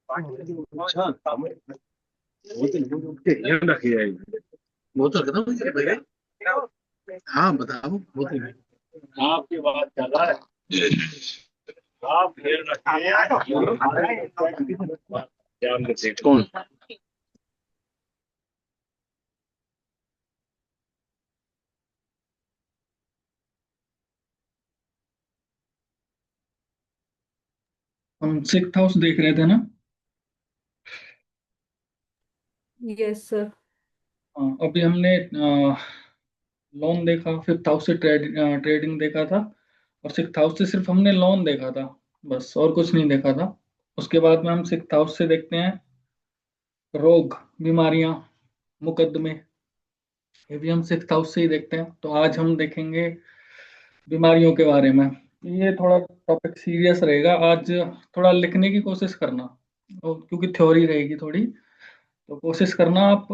अच्छा बोतल ध्यान रखिए। बोतल खत्म हो गई भैया। हाँ बताओ बोतल में। आपकी बात कर रहा है। आप ध्यान रखिए। ध्यान रखिए कौन। हम सिक्स हाउस देख रहे थे ना। Yes sir. हाँ, अभी हमने लोन देखा, फिफ्थ हाउस से ट्रेडिंग देखा था। और सिक्स हाउस से सिर्फ हमने लोन देखा था, बस और कुछ नहीं देखा था। उसके बाद में हम सिक्स हाउस से देखते हैं रोग, बीमारियां, मुकदमे। ये भी हम सिक्स हाउस से ही देखते हैं। तो आज हम देखेंगे बीमारियों के बारे में। ये थोड़ा टॉपिक सीरियस रहेगा आज। थोड़ा लिखने की कोशिश करना, क्योंकि थ्योरी रहेगी थोड़ी। तो कोशिश करना आप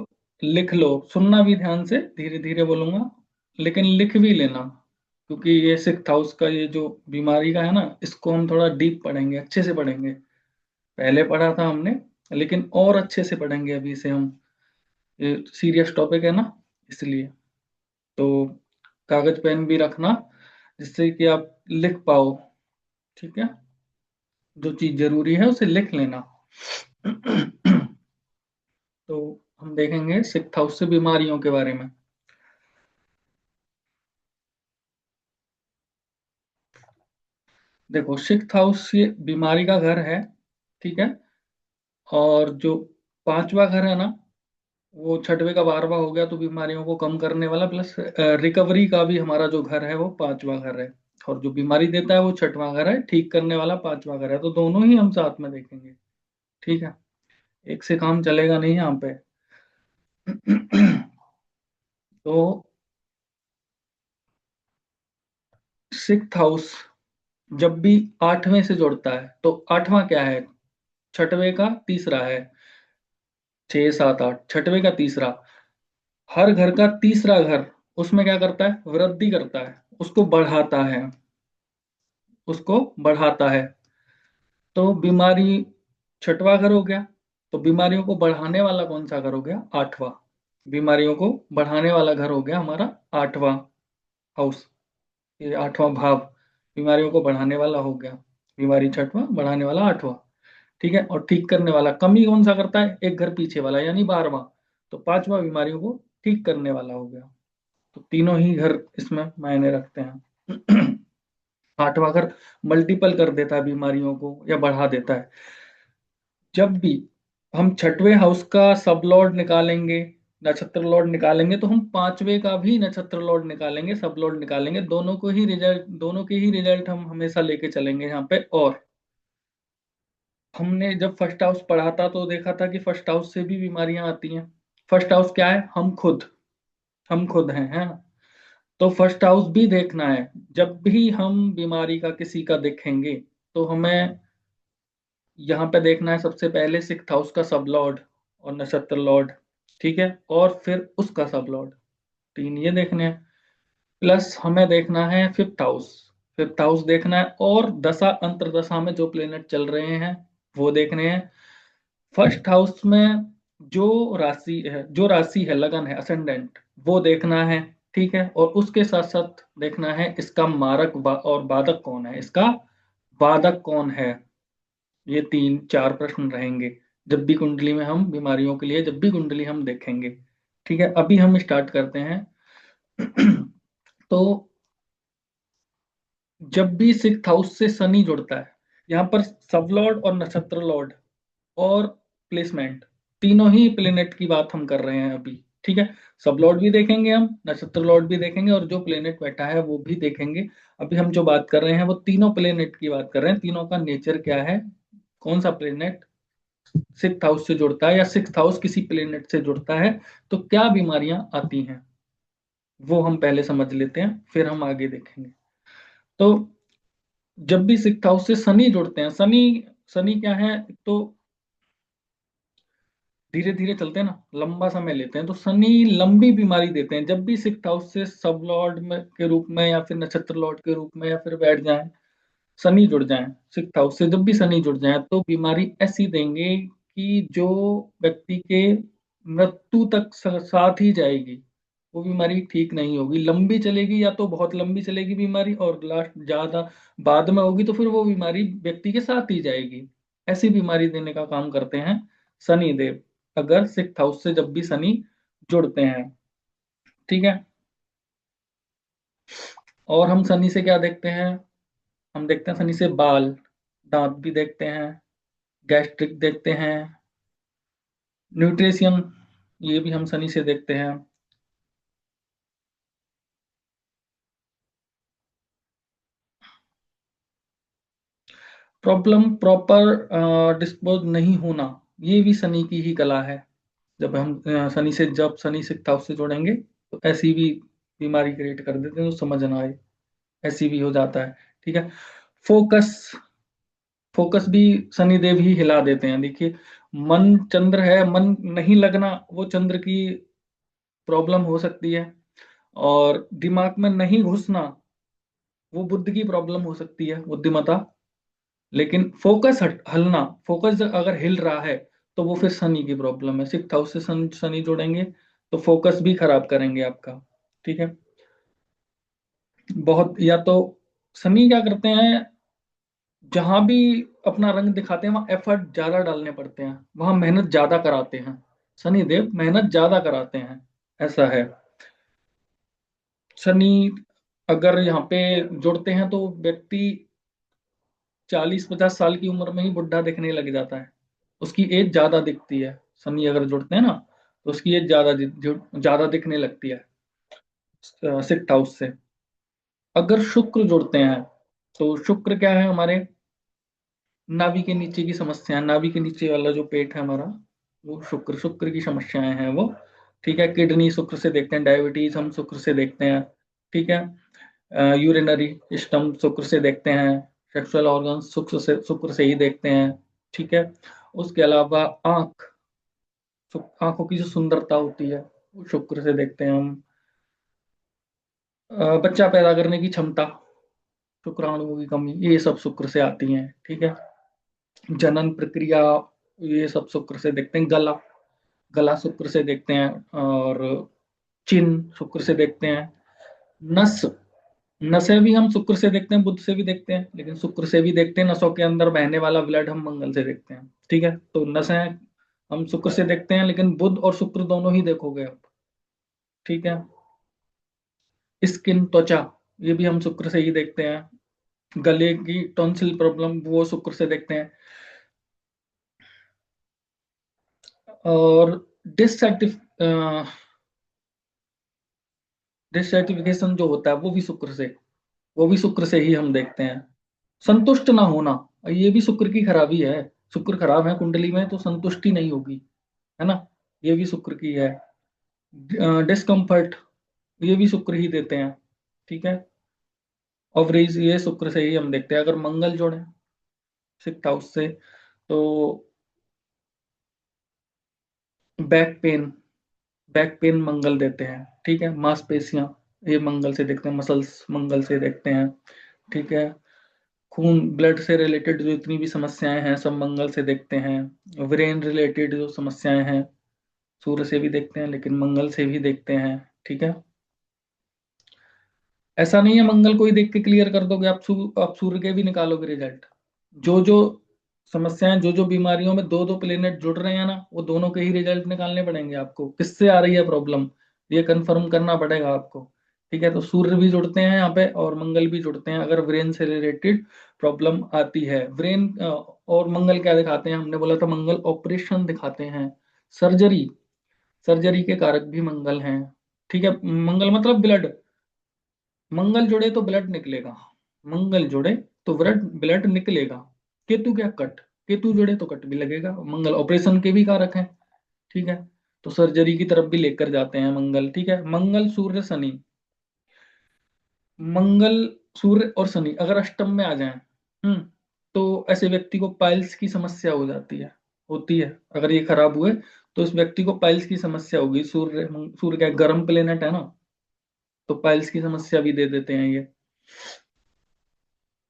लिख लो, सुनना भी ध्यान से, धीरे धीरे बोलूंगा, लेकिन लिख भी लेना। क्योंकि ये सिक्स हाउस का ये जो बीमारी का है ना, इसको हम थोड़ा डीप पढ़ेंगे, अच्छे से पढ़ेंगे। पहले पढ़ा था हमने, लेकिन और अच्छे से पढ़ेंगे अभी से हम। ये सीरियस टॉपिक है ना, इसलिए। तो कागज पेन भी रखना, जिससे कि आप लिख पाओ। ठीक है, जो चीज जरूरी है उसे लिख लेना। तो हम देखेंगे सिक्स हाउस से बीमारियों के बारे में। देखो, सिक्स हाउस ये बीमारी का घर है, ठीक है। और जो पांचवा घर है ना, वो छठवें का बारहवां हो गया, तो बीमारियों को कम करने वाला प्लस रिकवरी का भी हमारा जो घर है वो पांचवा घर है। और जो बीमारी देता है वो छठवां घर है, ठीक करने वाला पांचवा घर है। तो दोनों ही हम साथ में देखेंगे, ठीक है। एक से काम चलेगा नहीं यहाँ पे। तो सिक्स हाउस जब भी आठवें से जुड़ता है, तो आठवां क्या है? छठवें का तीसरा है। छह सात आठ, छठवें का तीसरा। हर घर का तीसरा घर उसमें क्या करता है? वृद्धि करता है, उसको बढ़ाता है, उसको बढ़ाता है। तो बीमारी छठवां घर हो गया। तो बीमारियों को बढ़ाने वाला कौन सा घर हो गया? आठवां। बीमारियों को बढ़ाने वाला घर हो गया हमारा आठवां हाउस। ये आठवां भाव बीमारियों को बढ़ाने वाला हो गया। बीमारी छठवां, बढ़ाने वाला आठवां। ठीक है। और ठीक करने वाला कमी कौन सा करता है? एक घर पीछे वाला, यानी बारहवां। तो पांचवा बीमारियों को ठीक करने वाला हो गया। तो तीनों ही घर इसमें मायने रखते हैं। आठवां घर मल्टीपल कर देता है बीमारियों को, या बढ़ा देता है। जब भी हम छठवें हाउस का सब लॉर्ड निकालेंगे, नक्षत्र लॉर्ड निकालेंगे, तो हम पांचवे का भी नक्षत्र लॉर्ड निकालेंगे, सब लॉर्ड निकालेंगे। दोनों को ही रिजल्ट, दोनों के ही रिजल्ट हम हमेशा लेके चलेंगे यहाँ पे। और हमने जब फर्स्ट हाउस पढ़ा था तो देखा था कि फर्स्ट हाउस से भी बीमारियां आती हैं। फर्स्ट हाउस क्या है? हम खुद हैं, है ना। तो फर्स्ट हाउस भी देखना है। जब भी हम बीमारी का किसी का देखेंगे, तो हमें यहाँ पे देखना है सबसे पहले सिक्स हाउस का सब लॉर्ड और नक्षत्र लॉर्ड, ठीक है। और फिर उसका सब लॉर्ड, तीन ये देखने हैं। प्लस हमें देखना है फिफ्थ हाउस। फिफ्थ हाउस देखना है, और दशा अंतरदशा में जो प्लेनेट चल रहे हैं वो देखने हैं। फर्स्ट हाउस में जो राशि है लगन है, असेंडेंट, वो देखना है, ठीक है। और उसके साथ साथ देखना है इसका मारक और बाधक कौन है, इसका बाधक कौन है। ये तीन चार प्रश्न रहेंगे जब भी कुंडली में हम बीमारियों के लिए, जब भी कुंडली हम देखेंगे। ठीक है, अभी हम स्टार्ट करते हैं। तो जब भी सिक्स हाउस से शनि जुड़ता है, यहाँ पर सब लॉर्ड और नक्षत्र लॉर्ड और प्लेसमेंट, तीनों ही प्लेनेट की बात हम कर रहे हैं अभी, ठीक है। सब लॉर्ड भी देखेंगे हम, नक्षत्र लॉर्ड भी देखेंगे, और जो प्लेनेट बैठा है वो भी देखेंगे। अभी हम जो बात कर रहे हैं वो तीनों प्लेनेट की बात कर रहे हैं, तीनों का नेचर क्या है, कौन सा प्लेनेट सिक्स हाउस से जुड़ता है, या सिक्स हाउस किसी प्लेनेट से जुड़ता है, तो क्या बीमारियां आती हैं, वो हम पहले समझ लेते हैं, फिर हम आगे देखेंगे। तो जब भी सिक्स हाउस से शनि जुड़ते हैं, शनि शनि क्या है, तो धीरे धीरे चलते हैं ना, लंबा समय लेते हैं, तो शनि लंबी बीमारी देते हैं। जब भी सिक्स हाउस से सब लॉर्ड में के रूप में, या फिर नक्षत्र लॉर्ड के रूप में, या फिर बैठ जाए, शनि जुड़ जाए, सिक्स्थ हाउस से जब भी शनि जुड़ जाए तो बीमारी ऐसी देंगे कि जो व्यक्ति के मृत्यु तक साथ ही जाएगी। वो बीमारी ठीक नहीं होगी, लंबी चलेगी, या तो बहुत लंबी चलेगी बीमारी और लास्ट ज्यादा बाद में होगी, तो फिर वो बीमारी व्यक्ति के साथ ही जाएगी। ऐसी बीमारी देने का काम करते हैं शनि देव, अगर सिक्स्थ हाउस से जब भी शनि जुड़ते हैं। ठीक है। और हम शनि से क्या देखते हैं? हम देखते हैं शनि से बाल, दांत भी देखते हैं, गैस्ट्रिक देखते हैं, न्यूट्रिशन, ये भी हम शनि से देखते हैं। प्रॉब्लम प्रॉपर डिस्पोज नहीं होना, ये भी शनि की ही कला है। जब हम जब शनि सिक्स्थ हाउस से जोड़ेंगे तो ऐसी भी बीमारी क्रिएट कर देते हैं जो समझ ना आए, ऐसी भी हो जाता है। ठीक है। फोकस, फोकस भी शनिदेव ही हिला देते हैं। देखिए, मन चंद्र है, मन नहीं लगना वो चंद्र की प्रॉब्लम हो सकती है, और दिमाग में नहीं घुसना वो बुद्ध की प्रॉब्लम हो सकती है, बुद्धिमता। लेकिन फोकस हलना, फोकस अगर हिल रहा है तो वो फिर शनि की प्रॉब्लम है। सिक्स्थ हाउस से शनि जोड़ेंगे तो फोकस भी खराब करेंगे आपका। ठीक है। बहुत, या तो शनि क्या करते हैं, जहां भी अपना रंग दिखाते हैं वहां एफर्ट ज्यादा डालने पड़ते हैं, वहां मेहनत ज्यादा कराते हैं, शनि देव मेहनत ज्यादा कराते हैं, ऐसा है। शनि अगर यहाँ पे जुड़ते हैं तो व्यक्ति 40-50 साल की उम्र में ही बुढ़ा दिखने लग जाता है, उसकी एज ज्यादा दिखती है। शनि अगर जुड़ते हैं ना तो उसकी एज ज्यादा दिखने लगती है सिक्स्थ हाउस से। अगर शुक्र जुड़ते हैं तो शुक्र क्या है हमारे, नाभि के नीचे की समस्या, नाभि के नीचे वाला जो पेट है हमारा, वो शुक्र, शुक्र की समस्याएं हैं वो। ठीक है। किडनी शुक्र से देखते हैं, डायबिटीज हम शुक्र से देखते हैं। ठीक है। यूरिनरी सिस्टम शुक्र से देखते हैं, सेक्सुअल ऑर्गन शुक्र से ही देखते हैं। ठीक है। उसके अलावा आंख, आंखों की जो सुंदरता होती है वो शुक्र से देखते हैं हम। बच्चा पैदा करने की क्षमता, शुक्राणुओं की कमी, ये सब शुक्र से आती हैं। ठीक है। जनन प्रक्रिया, ये सब शुक्र से देखते हैं। गला, गला शुक्र से देखते हैं। और चिन्ह शुक्र से देखते हैं। नस, नसें भी हम शुक्र से देखते हैं, बुध से भी देखते हैं, लेकिन शुक्र से भी देखते हैं। नसों के अंदर बहने वाला ब्लड हम मंगल से देखते हैं। ठीक है। तो नसें हम शुक्र से देखते हैं, लेकिन बुध और शुक्र दोनों ही देखोगे आप। ठीक है। स्किन, त्वचा, ये भी हम शुक्र से ही देखते हैं। गले की टॉन्सिल प्रॉब्लम वो शुक्र से देखते हैं। और डिससेटिफ डिसर्टिफिकेशन जो होता है वो भी शुक्र से, वो भी शुक्र से ही हम देखते हैं। संतुष्ट ना होना, ये भी शुक्र की खराबी है। शुक्र खराब है कुंडली में तो संतुष्टि नहीं होगी, है ना, ये भी शुक्र की है। डिस्कम्फर्ट, ये भी शुक्र ही देते हैं। ठीक है। ओवरीज, ये शुक्र से ही हम देखते हैं। अगर मंगल जोड़े सिक्स्थ हाउस से तो बैक पेन, बैक पेन मंगल देते हैं। ठीक है। मांसपेशियां, ये मंगल से देखते हैं, मसल्स मंगल से देखते हैं। ठीक है। खून, ब्लड से रिलेटेड जो इतनी भी समस्याएं हैं सब मंगल से देखते हैं। ब्रेन रिलेटेड जो समस्याएं हैं सूर्य से भी देखते हैं, लेकिन मंगल से भी देखते हैं। ठीक है। ऐसा नहीं है मंगल को ही देख के क्लियर कर दोगे आप, आप सूर्य के भी निकालोगे रिजल्ट। जो जो समस्याएं, जो जो बीमारियों में दो दो प्लेनेट जुड़ रहे हैं ना, वो दोनों के ही रिजल्ट निकालने पड़ेंगे आपको, किससे आ रही है प्रॉब्लम, ये कंफर्म करना पड़ेगा आपको। ठीक है। तो सूर्य भी जुड़ते हैं यहाँ पे और मंगल भी जुड़ते हैं अगर ब्रेन से रिलेटेड प्रॉब्लम आती है। ब्रेन और मंगल क्या दिखाते हैं, हमने बोला था मंगल ऑपरेशन दिखाते हैं, सर्जरी, सर्जरी के कारक भी मंगल हैं। ठीक है। मंगल मतलब ब्लड, मंगल जुड़े तो ब्लड निकलेगा, मंगल जुड़े तो ब्लड ब्लड निकलेगा। केतु क्या, कट, केतु जुड़े तो कट भी लगेगा। मंगल ऑपरेशन के भी कारक हैं। ठीक है। तो सर्जरी की तरफ भी लेकर जाते हैं मंगल। ठीक है। मंगल सूर्य शनि, मंगल सूर्य और शनि अगर अष्टम में आ जाएं, तो ऐसे व्यक्ति को पाइल्स की समस्या हो जाती है, होती है। अगर ये खराब हुए तो इस व्यक्ति को पाइल्स की समस्या होगी। सूर्य क्या गर्म प्लेनेट है ना, तो पाइल्स की समस्या भी दे देते हैं ये।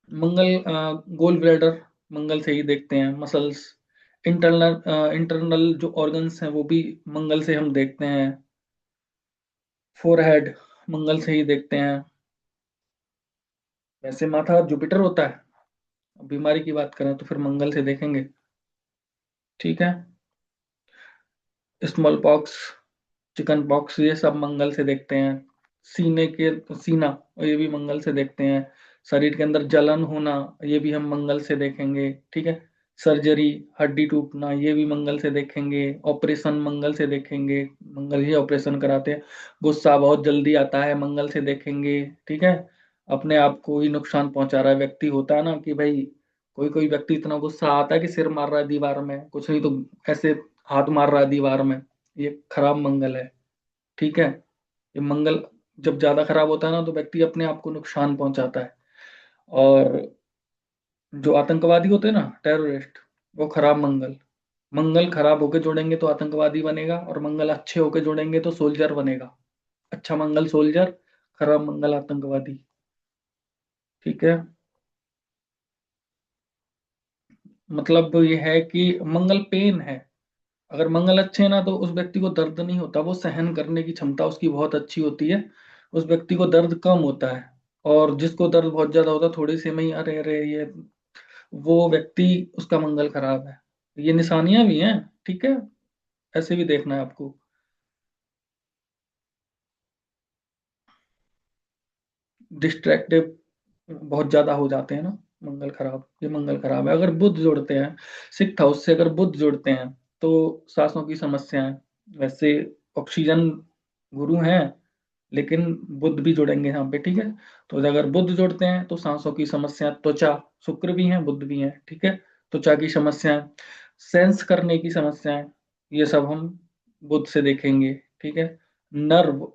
मंगल गोल ब्लैडर मंगल से ही देखते हैं। मसल्स, इंटरनल जो ऑर्गन्स हैं वो भी मंगल से हम देखते हैं। फोरहेड मंगल से ही देखते हैं। वैसे माथा जुपिटर होता है, बीमारी की बात करें तो फिर मंगल से देखेंगे। ठीक है। स्मॉल पॉक्स, चिकन पॉक्स, ये सब मंगल से देखते हैं। सीना, ये भी मंगल से देखते हैं। शरीर के अंदर जलन होना, ये भी हम मंगल से देखेंगे। ठीक है। सर्जरी, हड्डी टूटना, ये भी मंगल से देखेंगे। ऑपरेशन मंगल से देखेंगे, मंगल ही ऑपरेशन कराते हैं। गुस्सा बहुत जल्दी आता है, मंगल से देखेंगे। ठीक है। अपने आप को ही नुकसान पहुंचा रहा है व्यक्ति, होता है ना कि भाई कोई कोई व्यक्ति इतना गुस्सा आता है कि सिर मार रहा है दीवार में, कुछ नहीं तो ऐसे हाथ मार रहा है दीवार में, ये खराब मंगल है। ठीक है। ये मंगल जब ज्यादा खराब होता है ना तो व्यक्ति अपने आप को नुकसान पहुंचाता है। और जो आतंकवादी होते हैं ना, टेररिस्ट, वो खराब मंगल। मंगल खराब होके जोड़ेंगे तो आतंकवादी बनेगा, और मंगल अच्छे होके जोड़ेंगे तो सोल्जर बनेगा। अच्छा मंगल सोल्जर, खराब मंगल आतंकवादी। ठीक है। मतलब ये है कि मंगल पेन है। अगर मंगल अच्छे है ना तो उस व्यक्ति को दर्द नहीं होता, वो सहन करने की क्षमता उसकी बहुत अच्छी होती है, उस व्यक्ति को दर्द कम होता है। और जिसको दर्द बहुत ज्यादा होता है थोड़ी सी में ही, अरे अरे ये, वो व्यक्ति, उसका मंगल खराब है। ये निशानियां भी हैं। ठीक है। ऐसे भी देखना है आपको। डिस्ट्रैक्टिव बहुत ज्यादा हो जाते हैं ना, मंगल खराब, ये मंगल खराब है। अगर बुध जोड़ते हैं, सिक्स्थ हाउस से अगर बुध जोड़ते हैं तो सांसों की समस्याएं। वैसे ऑक्सीजन गुरु हैं, लेकिन बुध भी जुड़ेंगे यहाँ पे। ठीक है। तो अगर बुध जोड़ते हैं तो सांसों की समस्या, त्वचा, शुक्र भी है बुध भी है। ठीक है। त्वचा की समस्याएं, सेंस करने की समस्याएं, ये सब हम बुध से देखेंगे। ठीक है। Nerve,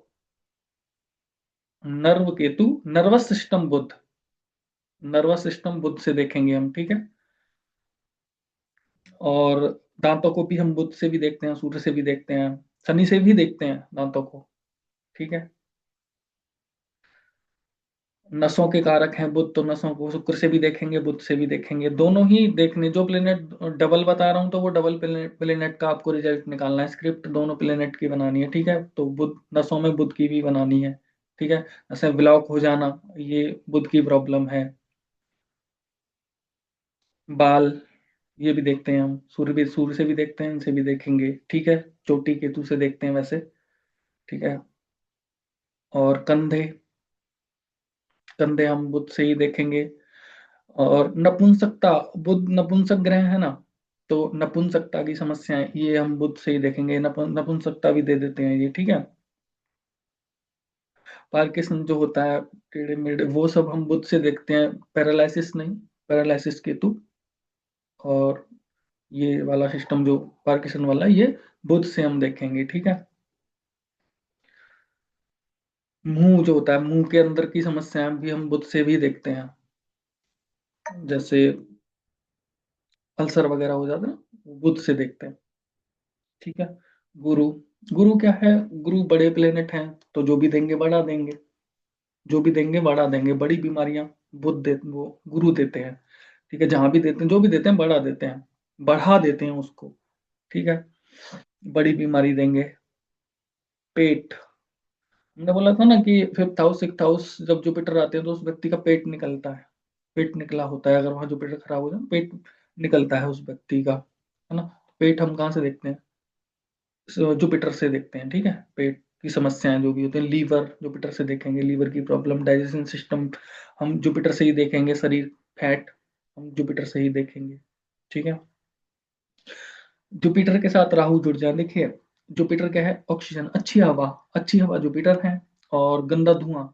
nerve Ketu, nervous system Budh, nervous system Budh से देखेंगे हम। ठीक है। और दांतों को भी हम बुध से भी देखते हैं, सूर्य से भी देखते हैं, शनि से भी देखते हैं दांतों को। ठीक है। नसों के कारक हैं बुध, तो नसों को शुक्र से भी देखेंगे, बुध से भी देखेंगे। दोनों ही देखने, जो प्लेनेट डबल बता रहा हूं तो वो डबल प्लेनेट का आपको रिजल्ट निकालना है। स्क्रिप्ट दोनों प्लेनेट की बनानी है। ठीक है। तो बुध नसों में बुध की भी बनानी है। ठीक है। नसें ब्लॉक हो जाना, ये बुध की प्रॉब्लम है। बाल, ये भी देखते हैं हम, सूर्य से भी देखते हैं, इनसे भी देखेंगे। ठीक है। चोटी केतु से देखते हैं वैसे। ठीक है। और कंधे, कंधे हम बुध से ही देखेंगे। और नपुंसकता, बुध नपुंसक ग्रह है ना, तो नपुंसकता की समस्याएं ये हम बुध से ही देखेंगे। नपुंसकता भी दे देते हैं ये। ठीक है। पार्किंसन जो होता है, टेढ़े मेढ़े, वो सब हम बुध से देखते हैं। पैरालिसिस नहीं, पैरालिसिस केतु। और ये वाला सिस्टम जो पार्किंसन वाला, ये बुध से हम देखेंगे। ठीक है। मुंह जो होता है, मुंह के अंदर की समस्याएं भी हम बुध से भी देखते हैं। जैसे अल्सर वगैरह हो जाता है ना, वो बुध से देखते हैं। ठीक है। गुरु, गुरु क्या है, गुरु बड़े प्लेनेट हैं, तो जो भी देंगे बढ़ा देंगे, जो भी देंगे बढ़ा देंगे। बड़ी बीमारियां बुध दे, वो गुरु देते हैं। ठीक है। जहां भी देते हैं, जो भी देते हैं बढ़ा देते हैं, बढ़ा देते हैं उसको। ठीक है। बड़ी बीमारी देंगे। पेट, हमने बोला था ना कि फिफ्थ हाउस सिक्स्थ हाउस जब जुपिटर आते हैं तो उस व्यक्ति का पेट निकलता है, पेट निकला होता है। अगर वहां जुपिटर खराब हो जाए पेट निकलता है उस व्यक्ति का, है ना। पेट हम कहाँ से देखते हैं, जुपिटर से देखते हैं। ठीक है। पेट की समस्याएं जो भी होती हैं, लीवर जुपिटर से देखेंगे, लीवर की प्रॉब्लम, डाइजेशन सिस्टम हम जुपिटर से ही देखेंगे, शरीर, फैट हम जुपिटर से ही देखेंगे। ठीक है। जुपिटर के साथ राहु जुड़ जाए, देखिए जुपिटर क्या है, ऑक्सीजन, अच्छी हवा, अच्छी हवा जुपिटर है, और गंदा धुआं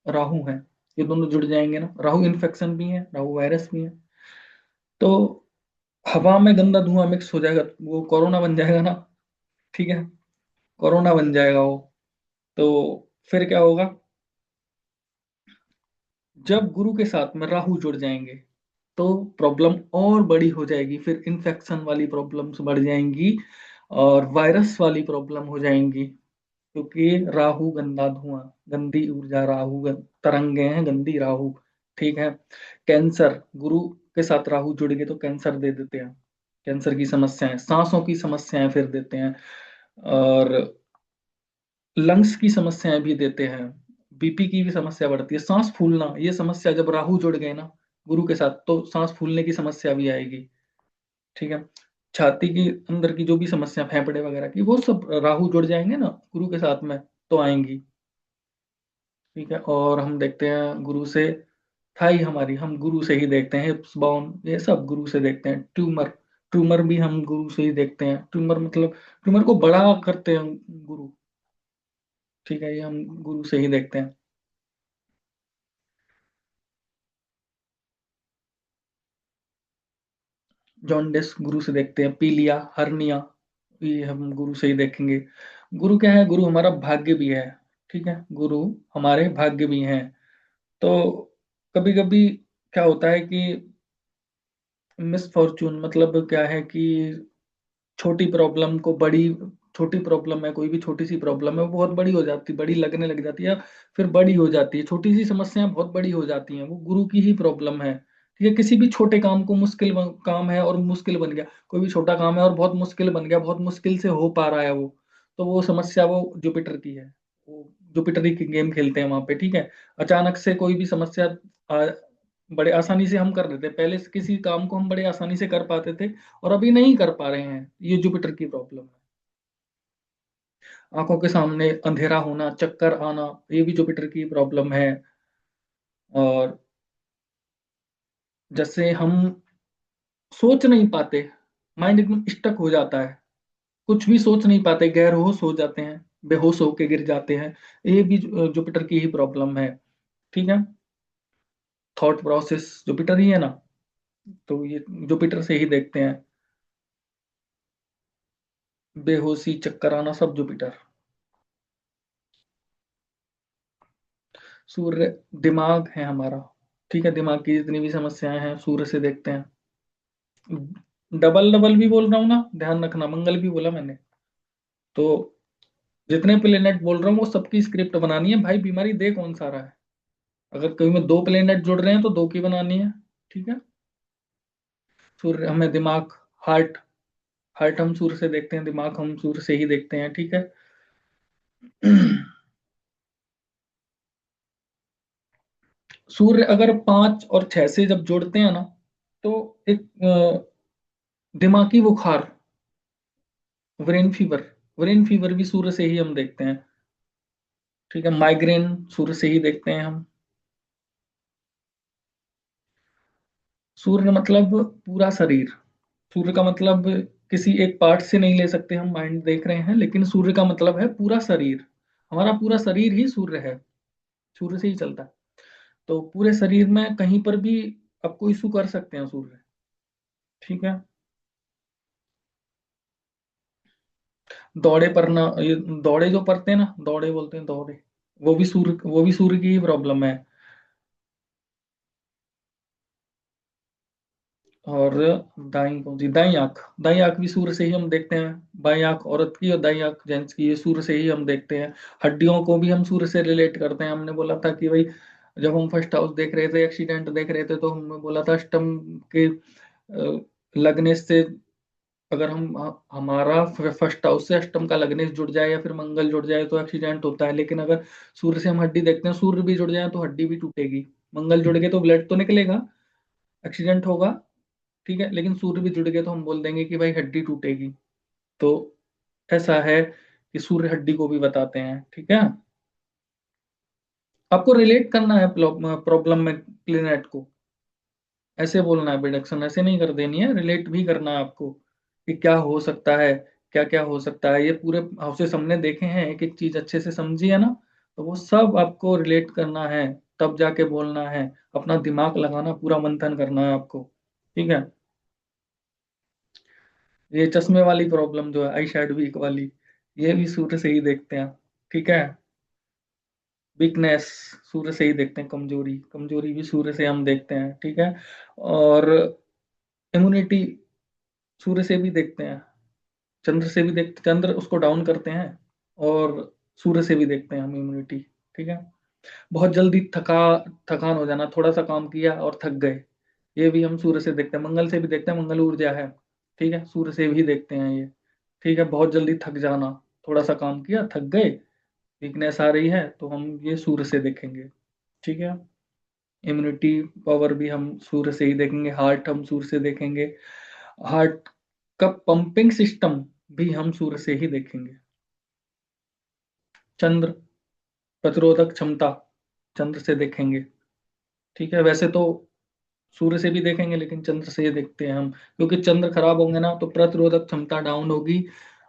राहु है। ये दोनों जुड़ जाएंगे ना, राहु इन्फेक्शन भी है, राहु वायरस भी है। तो हवा में गंदा धुआं मिक्स हो जाएगा, वो कोरोना बन जाएगा ना। ठीक है। कोरोना बन जाएगा वो। तो फिर क्या होगा, जब गुरु के साथ में राहु जुड़ जाएंगे तो प्रॉब्लम और बड़ी हो जाएगी, फिर इन्फेक्शन वाली प्रॉब्लम्स बढ़ जाएंगी, और वायरस वाली प्रॉब्लम हो जाएंगी। क्योंकि राहु गंदा धुआं, गंदी ऊर्जा, राहु तरंगे हैं, गंदी राहु, ठीक है। कैंसर, गुरु के साथ राहु जुड़ गए तो कैंसर दे देते हैं, कैंसर की समस्याएं, सांसों की समस्याएं फिर देते हैं, और लंग्स की समस्याएं भी देते हैं, बीपी की भी समस्या बढ़ती है, सांस फूलना, ये समस्या जब राहु जुड़ गए ना गुरु के साथ तो सांस फूलने की समस्या भी आएगी। ठीक है। छाती की अंदर की जो भी समस्या, फेफड़े वगैरह की, वो सब राहु जुड़ जाएंगे ना गुरु के साथ में तो आएंगी। ठीक है। और हम देखते हैं गुरु से थाई हमारी, हम गुरु से ही देखते हैं, हिप्स बोन ये सब गुरु से देखते हैं। ट्यूमर, ट्यूमर भी हम गुरु से ही देखते हैं। ट्यूमर मतलब ट्यूमर को बड़ा करते हैं गुरु। ठीक है, ये हम गुरु से ही देखते हैं। जॉन्डिस गुरु से देखते हैं। पीलिया, हर्निया, ये हम गुरु से ही देखेंगे। गुरु क्या है? गुरु हमारा भाग्य भी है। ठीक है, गुरु हमारे भाग्य भी हैं। तो कभी कभी क्या होता है कि मिसफॉर्चून मतलब क्या है कि छोटी प्रॉब्लम को बड़ी, छोटी प्रॉब्लम है, कोई भी छोटी सी प्रॉब्लम है वो बहुत बड़ी हो जाती, बड़ी लगने लग जाती है, फिर बड़ी हो जाती है। छोटी सी समस्याएं बहुत बड़ी हो जाती हैं, वो गुरु की ही प्रॉब्लम है। ठीक है, किसी भी छोटे काम को काम है और मुश्किल बन गया, कोई भी छोटा काम है और बहुत मुश्किल बन गया, बहुत मुश्किल से हो पा रहा है वो, तो वो समस्या वो जुपिटर की है। वो जुपिटर की गेम खेलते हैं वहां पे। ठीक है, अचानक से कोई भी समस्या बड़े आसानी से हम कर लेते हैं, पहले से किसी काम को हम बड़े आसानी से कर पाते थे और अभी नहीं कर पा रहे हैं, ये जुपिटर की प्रॉब्लम है। आंखों के सामने अंधेरा होना, चक्कर आना, ये भी जुपिटर की प्रॉब्लम है। और जैसे हम सोच नहीं पाते, माइंड एकदम स्टक हो जाता है, कुछ भी सोच नहीं पाते, गैर होश हो जाते हैं, बेहोश होके गिर जाते हैं, ये भी जुपिटर की ही प्रॉब्लम है। ठीक है, थॉट प्रोसेस जुपिटर ही है ना, तो ये जुपिटर से ही देखते हैं। बेहोशी, चक्कर आना, सब जुपिटर। सूर्य दिमाग है हमारा। ठीक है, दिमाग की जितनी भी समस्याएं हैं सूर्य से देखते हैं। डबल डबल भी बोल रहा हूँ ना, ध्यान रखना, मंगल भी बोला मैंने। तो जितने प्लेनेट बोल रहा हूँ वो सबकी स्क्रिप्ट बनानी है भाई, बीमारी दे कौन सा रहा है। अगर कहीं में दो प्लेनेट जुड़ रहे हैं तो दो की बनानी है। ठीक है। सूर्य हमें दिमाग, हार्ट, हार्ट हम सूर्य से देखते हैं, दिमाग हम सूर्य से ही देखते हैं। ठीक है। सूर्य अगर 5 और 6 से जब जोड़ते हैं ना तो एक दिमागी बुखार, ब्रेन फीवर, ब्रेन फीवर भी सूर्य से ही हम देखते हैं। ठीक है, माइग्रेन सूर्य से ही देखते हैं हम। सूर्य मतलब पूरा शरीर, सूर्य का मतलब किसी एक पार्ट से नहीं ले सकते हम, माइंड देख रहे हैं, लेकिन सूर्य का मतलब है पूरा शरीर। हमारा पूरा शरीर ही सूर्य है, सूर्य से ही चलता है। तो पूरे शरीर में कहीं पर भी आपको इशू कर सकते हैं सूर्य। ठीक है। दौड़े पड़ना, ये दौड़े जो पड़ते हैं ना, दौड़े बोलते हैं, दौड़े, वो भी सूर्य की ही प्रॉब्लम है। और दाई कौन सी, दाई आंख, दाई आंख भी सूर्य से ही हम देखते हैं। बाई आंख औरत की और दाई आंख जेंट्स की, ये सूर्य से ही हम देखते हैं। हड्डियों को भी हम सूर्य से रिलेट करते हैं। हमने बोला था कि भाई जब हम फर्स्ट हाउस देख रहे थे, एक्सीडेंट देख रहे थे, तो हमने बोला था अष्टम के लगने से, अगर हम हमारा फर्स्ट हाउस से अष्टम का लग्नेश जुड़ जाए या फिर मंगल जुड़ जाए तो एक्सीडेंट होता है, लेकिन अगर सूर्य से हम हड्डी देखते हैं, सूर्य भी जुड़ जाए तो हड्डी भी टूटेगी। मंगल जुड़ गए तो ब्लड तो निकलेगा, एक्सीडेंट होगा। ठीक है, लेकिन सूर्य भी जुड़ गए तो हम बोल देंगे कि भाई हड्डी टूटेगी। तो ऐसा है कि सूर्य हड्डी को भी बताते हैं। ठीक है, आपको रिलेट करना है प्रॉब्लम में प्लेनेट को, ऐसे बोलना है, प्रिडिक्शन ऐसे नहीं कर देनी है, रिलेट भी करना है आपको कि क्या हो सकता है, क्या क्या हो सकता है। ये पूरे हाउसेस हमने देखे हैं, एक एक चीज अच्छे से समझी है ना, तो वो सब आपको रिलेट करना है, तब जाके बोलना है, अपना दिमाग लगाना, पूरा मंथन करना है आपको। ठीक है। ये चश्मे वाली प्रॉब्लम जो है, आई शेड वीक वाली, ये भी सूर्य से ही देखते हैं। ठीक है। वीकनेस सूर्य से ही देखते हैं, कमजोरी, कमजोरी भी सूर्य से हम देखते हैं। ठीक है। और इम्यूनिटी सूर्य से भी देखते हैं, चंद्र से भी देखते, चंद्र उसको डाउन करते हैं, और सूर्य से भी देखते हैं हम इम्यूनिटी। ठीक है। बहुत जल्दी थकान हो जाना, थोड़ा सा काम किया और थक गए, ये भी हम सूर्य से देखते हैं। मंगल से भी देखते हैं, मंगल ऊर्जा है, ठीक है, सूर्य से भी देखते हैं ये, ठीक है। बहुत जल्दी थक जाना, थोड़ा सा काम किया थक गए, वीकनेस आ रही है, तो हम ये सूर्य से देखेंगे, ठीक है। इम्यूनिटी पावर भी हम सूर्य से ही देखेंगे, हार्ट हम सूर्य से देखेंगे, हार्ट का पंपिंग सिस्टम भी हम सूर्य से ही देखेंगे। चंद्र, प्रतिरोधक क्षमता चंद्र से देखेंगे, ठीक है। वैसे तो सूर्य से भी देखेंगे, लेकिन चंद्र से ही देखते हैं हम, क्योंकि चंद्र खराब होंगे ना तो प्रतिरोधक क्षमता डाउन होगी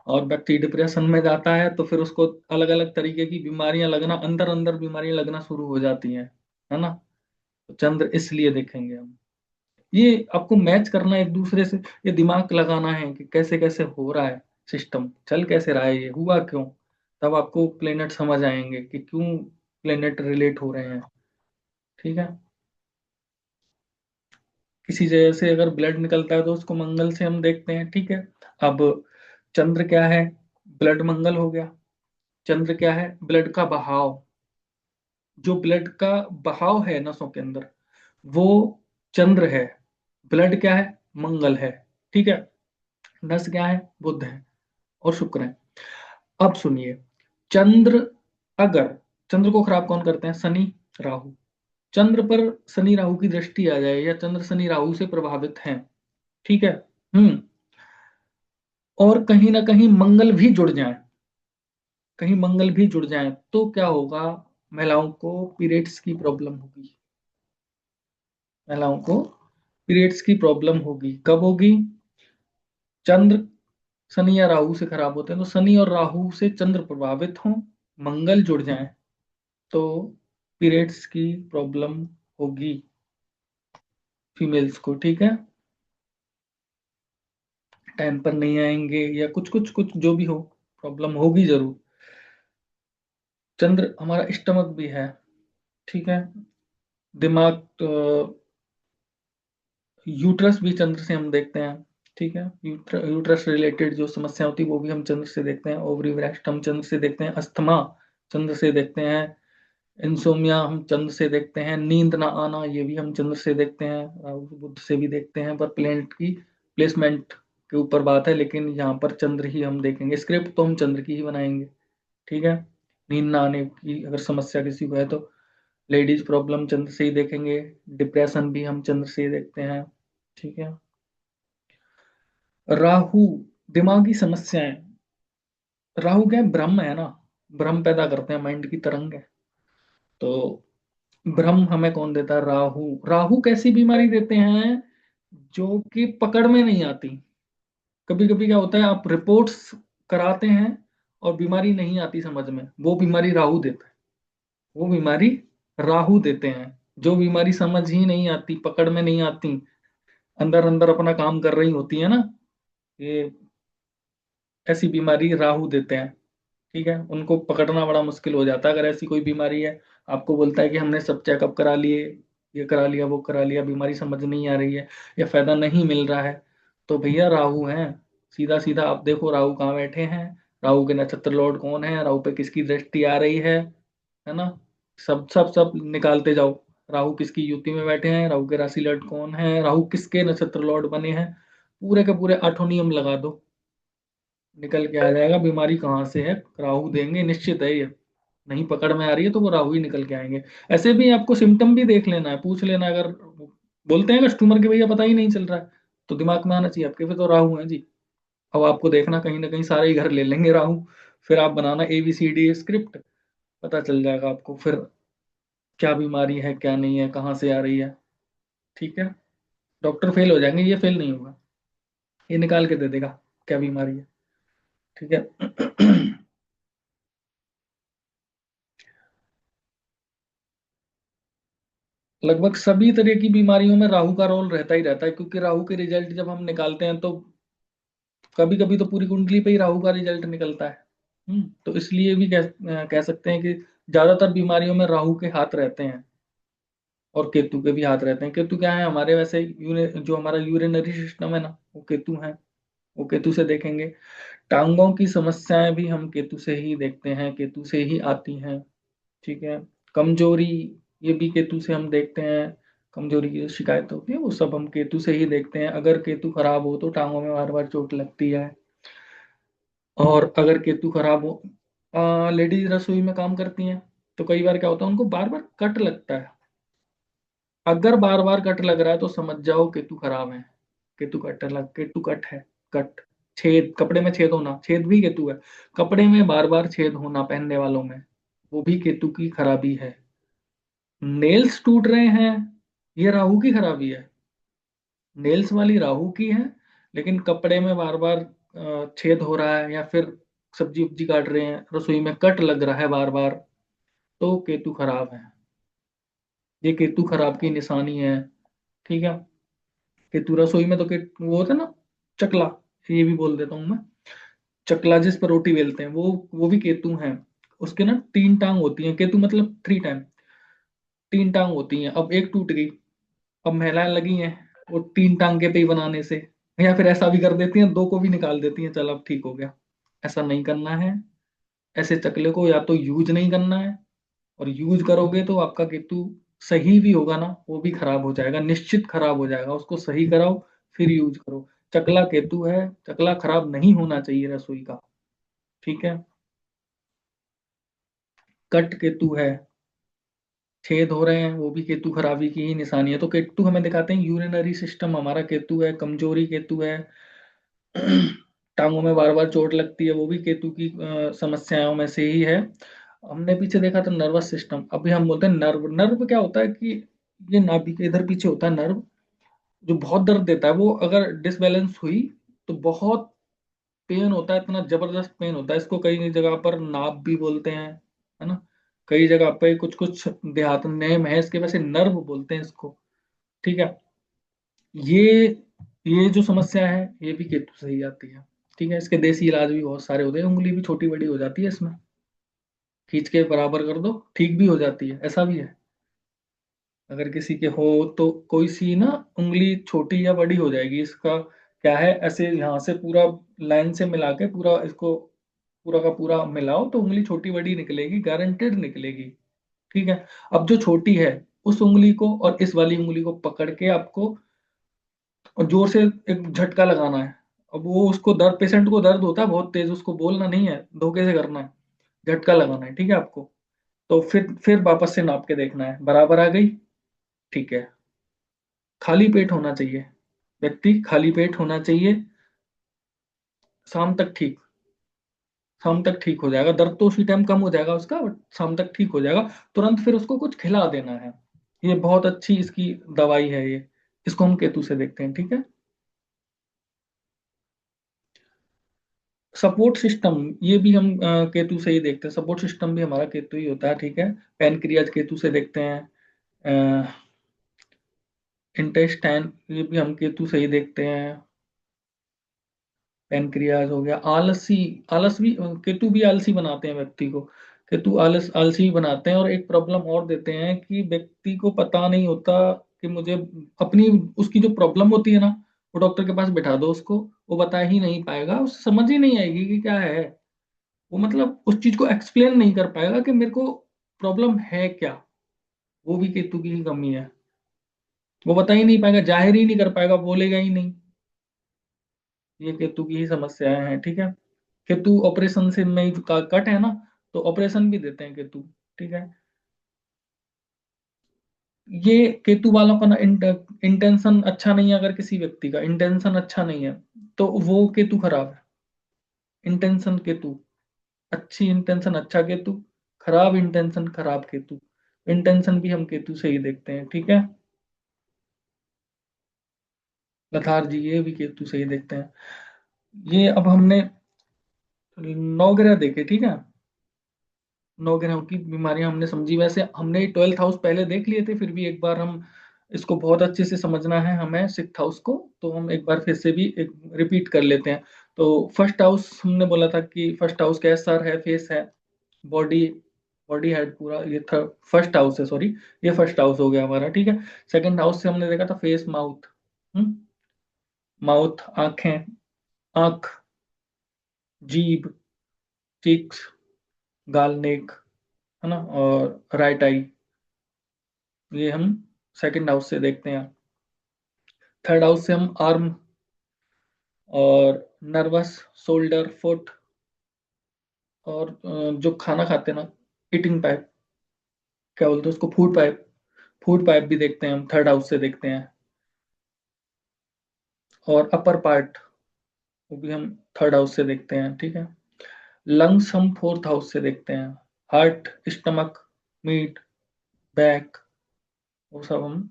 और व्यक्ति डिप्रेशन में जाता है, तो फिर उसको अलग अलग तरीके की बीमारियां लगना, अंदर अंदर बीमारियां लगना शुरू हो जाती हैं, है ना। तो चंद्र इसलिए देखेंगे हम। ये आपको मैच करना है एक दूसरे से, ये दिमाग लगाना है कि कैसे कैसे हो रहा है, सिस्टम चल कैसे रहा है, ये हुआ क्यों, तब आपको प्लेनेट समझ आएंगे कि क्यों प्लेनेट रिलेट हो रहे हैं, ठीक है। किसी जगह से अगर ब्लड निकलता है तो उसको मंगल से हम देखते हैं, ठीक है। अब चंद्र क्या है, ब्लड मंगल हो गया। चंद्र क्या है, ब्लड का बहाव, जो ब्लड का बहाव है नसों के अंदर, वो चंद्र है। ब्लड क्या है, मंगल है, ठीक है। नस क्या है, बुध है और शुक्र है। अब सुनिए, चंद्र, अगर चंद्र को खराब कौन करते हैं, शनि राहु। चंद्र पर शनि राहु की दृष्टि आ जाए या चंद्र शनि राहु से प्रभावित हैं, ठीक है, और कहीं ना कहीं मंगल भी जुड़ जाए, कहीं मंगल भी जुड़ जाए तो क्या होगा, महिलाओं को पीरियड्स की प्रॉब्लम होगी। महिलाओं को पीरियड्स की प्रॉब्लम होगी, कब होगी, चंद्र शनि या राहु से खराब होते हैं, तो शनि और राहु से चंद्र प्रभावित हों, मंगल जुड़ जाए तो पीरियड्स की प्रॉब्लम होगी फीमेल्स को, ठीक है। टाइम पर नहीं आएंगे या कुछ कुछ कुछ जो भी हो, प्रॉब्लम होगी जरूर। चंद्र हमारा स्टमक भी है, ठीक है। दिमाग, यूट्रस भी चंद्र से हम देखते हैं, ठीक है। यूट्रस रिलेटेड जो समस्या होती है वो भी हम चंद्र से देखते हैं। ओवरी ब्रेस्ट हम चंद्र से देखते हैं, अस्थमा चंद्र से देखते हैं, इंसोमिया हम चंद्र से देखते हैं, नींद ना आना ये भी हम चंद्र से देखते हैं, राहु बुध से भी देखते हैं, पर प्लेनेट की प्लेसमेंट के ऊपर बात है, लेकिन यहाँ पर चंद्र ही हम देखेंगे, स्क्रिप्ट तो हम चंद्र की ही बनाएंगे, ठीक है। नींद ना आने की अगर समस्या किसी को है तो लेडीज प्रॉब्लम चंद्र से ही देखेंगे, डिप्रेशन भी हम चंद्र से ही देखते हैं, ठीक है। राहु, दिमागी समस्याएं, राहु क्या है, ब्रह्म है ना, भ्रम पैदा करते हैं, माइंड की तरंग है, तो भ्रम हमें कौन देता है, राहु। राहु कैसी बीमारी देते हैं जो कि पकड़ में नहीं आती। कभी कभी क्या होता है, आप रिपोर्ट्स कराते हैं और बीमारी नहीं आती समझ में, वो बीमारी राहु देता है, वो बीमारी राहु देते हैं। जो बीमारी समझ ही नहीं आती, पकड़ में नहीं आती, अंदर अंदर अपना काम कर रही होती है ना, ये ऐसी बीमारी राहु देते हैं, ठीक है। उनको पकड़ना बड़ा मुश्किल हो जाता है। अगर ऐसी कोई बीमारी है, आपको बोलता है कि हमने सब चेकअप करा लिए, ये करा लिया वो करा लिया, बीमारी समझ नहीं आ रही है या फायदा नहीं मिल रहा है, तो भैया राहु है। सीधा सीधा आप देखो राहु कहाँ बैठे हैं, राहु के नक्षत्र लॉर्ड कौन है, राहु पे किसकी दृष्टि आ रही है ना। सब सब सब निकालते जाओ, राहु किसकी युति में बैठे हैं, राहु के राशि लॉर्ड कौन है, राहु किसके नक्षत्र लॉर्ड बने हैं, पूरे के पूरे 8 नियम लगा दो, निकल के आ जाएगा बीमारी कहाँ से है, राहु देंगे निश्चित है ये। नहीं पकड़ में आ रही है तो वो राहु ही निकल के आएंगे। ऐसे भी आपको सिम्टम भी देख लेना है, पूछ लेना, अगर बोलते हैं कस्टमर के भैया पता ही नहीं चल रहा है, तो दिमाग में आना चाहिए आपके, फिर तो राहु है जी। अब आपको देखना कहीं ना कहीं सारे ही घर ले लेंगे राहु, फिर आप बनाना ABCD स्क्रिप्ट, पता चल जाएगा आपको फिर क्या बीमारी है क्या नहीं है, कहाँ से आ रही है, ठीक है। डॉक्टर फेल हो जाएंगे, ये फेल नहीं होगा, ये निकाल के दे देगा क्या बीमारी है, ठीक है। लगभग सभी तरह की बीमारियों में राहु का रोल रहता ही रहता है, क्योंकि राहु के रिजल्ट जब हम निकालते हैं तो कभी कभी तो पूरी कुंडली पे ही राहु का रिजल्ट निकलता है। तो इसलिए भी कह सकते हैं कि ज्यादातर बीमारियों में राहु के हाथ रहते हैं और केतु के भी हाथ रहते हैं। केतु क्या है, हमारे वैसे जो हमारा यूरिनरी सिस्टम है ना, वो केतु है, वो केतु से देखेंगे। टांगों की समस्याएं भी हम केतु से ही देखते हैं, केतु से ही आती हैं, ठीक है। कमजोरी, ये भी केतु से हम देखते हैं। कमजोरी की जो शिकायत होती है वो सब हम केतु से ही देखते हैं। अगर केतु खराब हो तो टांगों में बार बार चोट लगती है। और अगर केतु खराब हो, लेडीज रसोई में काम करती हैं तो कई बार क्या होता है, उनको बार बार कट लगता है। अगर बार बार कट लग रहा है तो समझ जाओ केतु खराब है। केतु कट है। कट, छेद, कपड़े में छेद होना, छेद भी केतु है। कपड़े में बार बार छेद होना पहनने वालों में, वो भी केतु की खराबी है। नेल्स टूट रहे हैं, ये राहु की खराबी है। नेल्स वाली राहु की है, लेकिन कपड़े में बार बार छेद हो रहा है, या फिर सब्जी उब्जी काट रहे हैं, रसोई में कट लग रहा है बार बार, तो केतु खराब है। ये केतु खराब की निशानी है। ठीक है। केतु रसोई में तो वो होता है ना, चकला, ये भी बोल देता हूँ मैं, चकला जिस पर रोटी बेलते हैं, वो भी केतु हैं। उसके ना 3 टांग होती हैं, केतु मतलब 3 टाइम, 3 टांग होती हैं। अब एक टूट गई, अब महिलाएं लगी हैं वो 3 टांगे पे ही बनाने से, या फिर ऐसा भी कर देती हैं 2 को भी निकाल देती हैं, चल अब ठीक हो गया। ऐसा नहीं करना है। ऐसे चकले को या तो यूज नहीं करना है, और यूज करोगे तो आपका केतु सही भी होगा ना, वो भी खराब हो जाएगा, निश्चित खराब हो जाएगा। उसको सही कराओ फिर यूज करो। चकला केतु है, चकला खराब नहीं होना चाहिए रसोई का। ठीक है। कट केतु है, छेद हो रहे हैं, वो भी केतु खराबी की ही निशानी है। तो केतु हमें दिखाते हैं यूरिनरी सिस्टम हमारा केतु है, कमजोरी केतु है, टांगों में बार बार चोट लगती है, वो भी केतु की समस्याओं में से ही है। हमने पीछे देखा था नर्वस सिस्टम, अभी हम बोलते हैं नर्व। नर्व क्या होता है कि ये नाभि के इधर पीछे होता है नर्व, जो बहुत दर्द देता है। वो अगर डिसबैलेंस हुई तो बहुत पेन होता है, इतना जबरदस्त पेन होता है। इसको कई जगह पर नाभ भी बोलते हैं, है ना। कई जगह पे कुछ कुछ देहात नेम है इसके, वैसे नर्व बोलते हैं इसको। ठीक है। ये ये जो समस्या है ये भी केतु से ही आती है। ठीक है। इसके देसी इलाज भी बहुत सारे होते हैं, उंगली भी छोटी बड़ी हो जाती है इसमें, खींच के बराबर कर दो ठीक भी हो जाती है, ऐसा भी है। अगर किसी के हो तो कोई सी ना उंगली छोटी या बड़ी हो जाएगी, इसका क्या है, ऐसे यहाँ से पूरा लाइन से मिला के पूरा इसको पूरा का पूरा मिलाओ तो उंगली छोटी बड़ी निकलेगी, गारंटेड निकलेगी। ठीक है। अब जो छोटी है, उस उंगली को और इस वाली उंगली को पकड़ के आपको और जोर से एक झटका लगाना है। अब वो उसको दर्द, पेशेंट को दर्द होता है बहुत तेज, उसको बोलना नहीं है, धोखे से करना है, झटका लगाना है। ठीक है आपको। तो फिर वापस से नाप के देखना है, बराबर आ गई, ठीक है। खाली पेट होना चाहिए, व्यक्ति खाली पेट होना चाहिए। शाम तक ठीक, शाम तक ठीक हो जाएगा। दर्द तो उसी टाइम कम हो जाएगा उसका, बट शाम तक ठीक हो जाएगा। तुरंत फिर उसको कुछ खिला देना है। ये बहुत अच्छी इसकी दवाई है ये। इसको हम केतु से देखते हैं। ठीक है। सपोर्ट सिस्टम, ये भी हम केतु से ही देखते हैं। सपोर्ट सिस्टम भी हमारा केतु ही होता है। ठीक है। पैनक्रियाज केतु से देखते हैं। इंटेस्टाइन, ये भी हम केतु से ही देखते हैं। पैनक्रियाज हो गया। आलसी, आलस भी, केतु भी आलसी बनाते हैं व्यक्ति को। केतु आलसी बनाते हैं। और एक प्रॉब्लम और देते हैं कि व्यक्ति को पता नहीं होता कि मुझे अपनी, उसकी जो प्रॉब्लम होती है ना, वो डॉक्टर के पास बैठा दो उसको, वो बता ही नहीं पाएगा, उसे समझ ही नहीं आएगी कि क्या है। वो मतलब उस चीज को एक्सप्लेन नहीं कर पाएगा कि मेरे को प्रॉब्लम है क्या। वो भी केतु की ही कमी है। वो बता ही नहीं पाएगा, जाहिर ही नहीं कर पाएगा, बोलेगा ही नहीं। ये केतु की ही समस्याएं हैं। ठीक है। केतु ऑपरेशन से में जो कट है ना, तो ऑपरेशन भी देते हैं केतु। ठीक है। ये केतु वालों का ना इंटेंशन अच्छा नहीं है। अगर किसी व्यक्ति का इंटेंशन अच्छा नहीं है तो वो केतु खराब है। इंटेंशन केतु, अच्छी इंटेंशन अच्छा केतु, खराब इंटेंशन खराब केतु। इंटेंशन भी हम केतु से ही देखते हैं। ठीक है। लतार जी, ये भी केतु से ही देखते हैं। ये अब हमने 9 ग्रह देखे। ठीक है। 9 ग्रहों की बीमारियां हमने समझी। वैसे हमने 12th हाउस पहले देख लिए थे, फिर भी एक बार हम इसको बहुत अच्छे से समझना है हमें 6th हाउस को, तो हम एक बार फिर से भी एक रिपीट कर लेते हैं। तो फर्स्ट हाउस हमने बोला था कि फर्स्ट हाउस क्या है, सर है, फेस है, बॉडी, बॉडी हेड पूरा, ये फर्स्ट हाउस है, सॉरी, ये फर्स्ट हाउस हो गया हमारा। ठीक है। सेकंड हाउस से हमने देखा था फेस, माउथ, माउथ आंखें, आंख, जीभ, चीक्स, गाल, नेक, है ना, और राइट आई, ये हम सेकंड हाउस से देखते हैं। थर्ड हाउस से हम आर्म और नर्वस, शोल्डर, फुट, और जो खाना खाते हैं ना, ईटिंग पाइप, क्या बोलते हैं उसको, फूड पाइप, फूड पाइप भी देखते हैं हम, थर्ड हाउस से देखते हैं। और अपर पार्ट, वो भी हम थर्ड हाउस से देखते हैं, ठीक है। लंग्स हम फोर्थ हाउस से देखते हैं। हार्ट, स्टमक, मीट, बैक, वो सब हम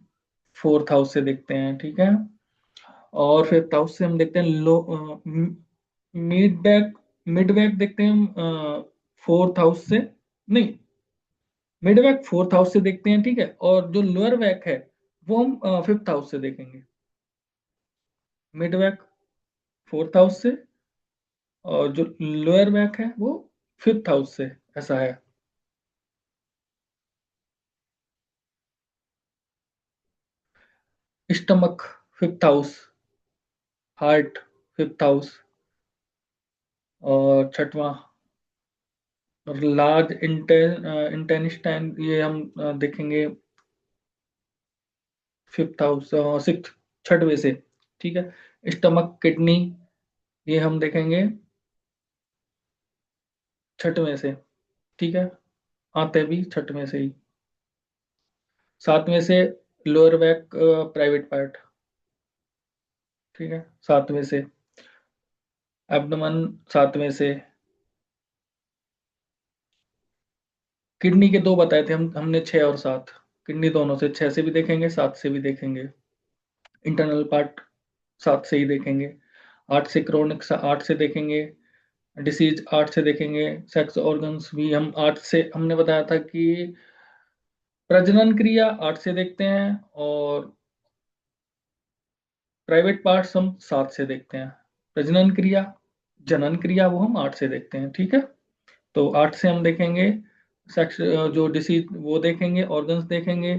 फोर्थ हाउस से देखते हैं, ठीक है। और फिफ्थ हाउस से हम देखते हैं लो, मिड बैक, मिड बैक देखते हैं हम फोर्थ हाउस से, नहीं, मिड बैक फोर्थ हाउस से देखते हैं, ठीक है। और जो लोअर बैक है वो हम फिफ्थ हाउस से देखेंगे। मिड बैक फोर्थ हाउस से, और जो लोअर बैक है वो फिफ्थ हाउस से, ऐसा है। Stomach fifth house, heart fifth house, और छठवां लार्ज इंटेस्टाइन, ये हम देखेंगे फिफ्थ हाउस, सिक्स, छठवें से, ठीक है। स्टमक, किडनी, ये हम देखेंगे छठवें से, ठीक है, आते भी छठवें से ही। सातवें से लोअर बैक, प्राइवेट पार्ट, ठीक है, सातवें से। एब्डोमेन सातवें से। किडनी के दो बताए थे हमने, छह और सात। किडनी दोनों से, छह से भी देखेंगे, सात से भी देखेंगे। इंटरनल पार्ट सात से ही देखेंगे। आठ से क्रोनिक, आठ से देखेंगे। डिसीज आठ से देखेंगे। सेक्स ऑर्गन्स भी हम आठ से, हमने बताया था कि प्रजनन क्रिया आठ से देखते हैं, और प्राइवेट पार्ट्स हम सात से देखते हैं। प्रजनन क्रिया, जनन क्रिया, वो हम आठ से देखते हैं, ठीक है। तो आठ से हम देखेंगे सेक्स, जो डिसीज वो देखेंगे, ऑर्गन्स देखेंगे।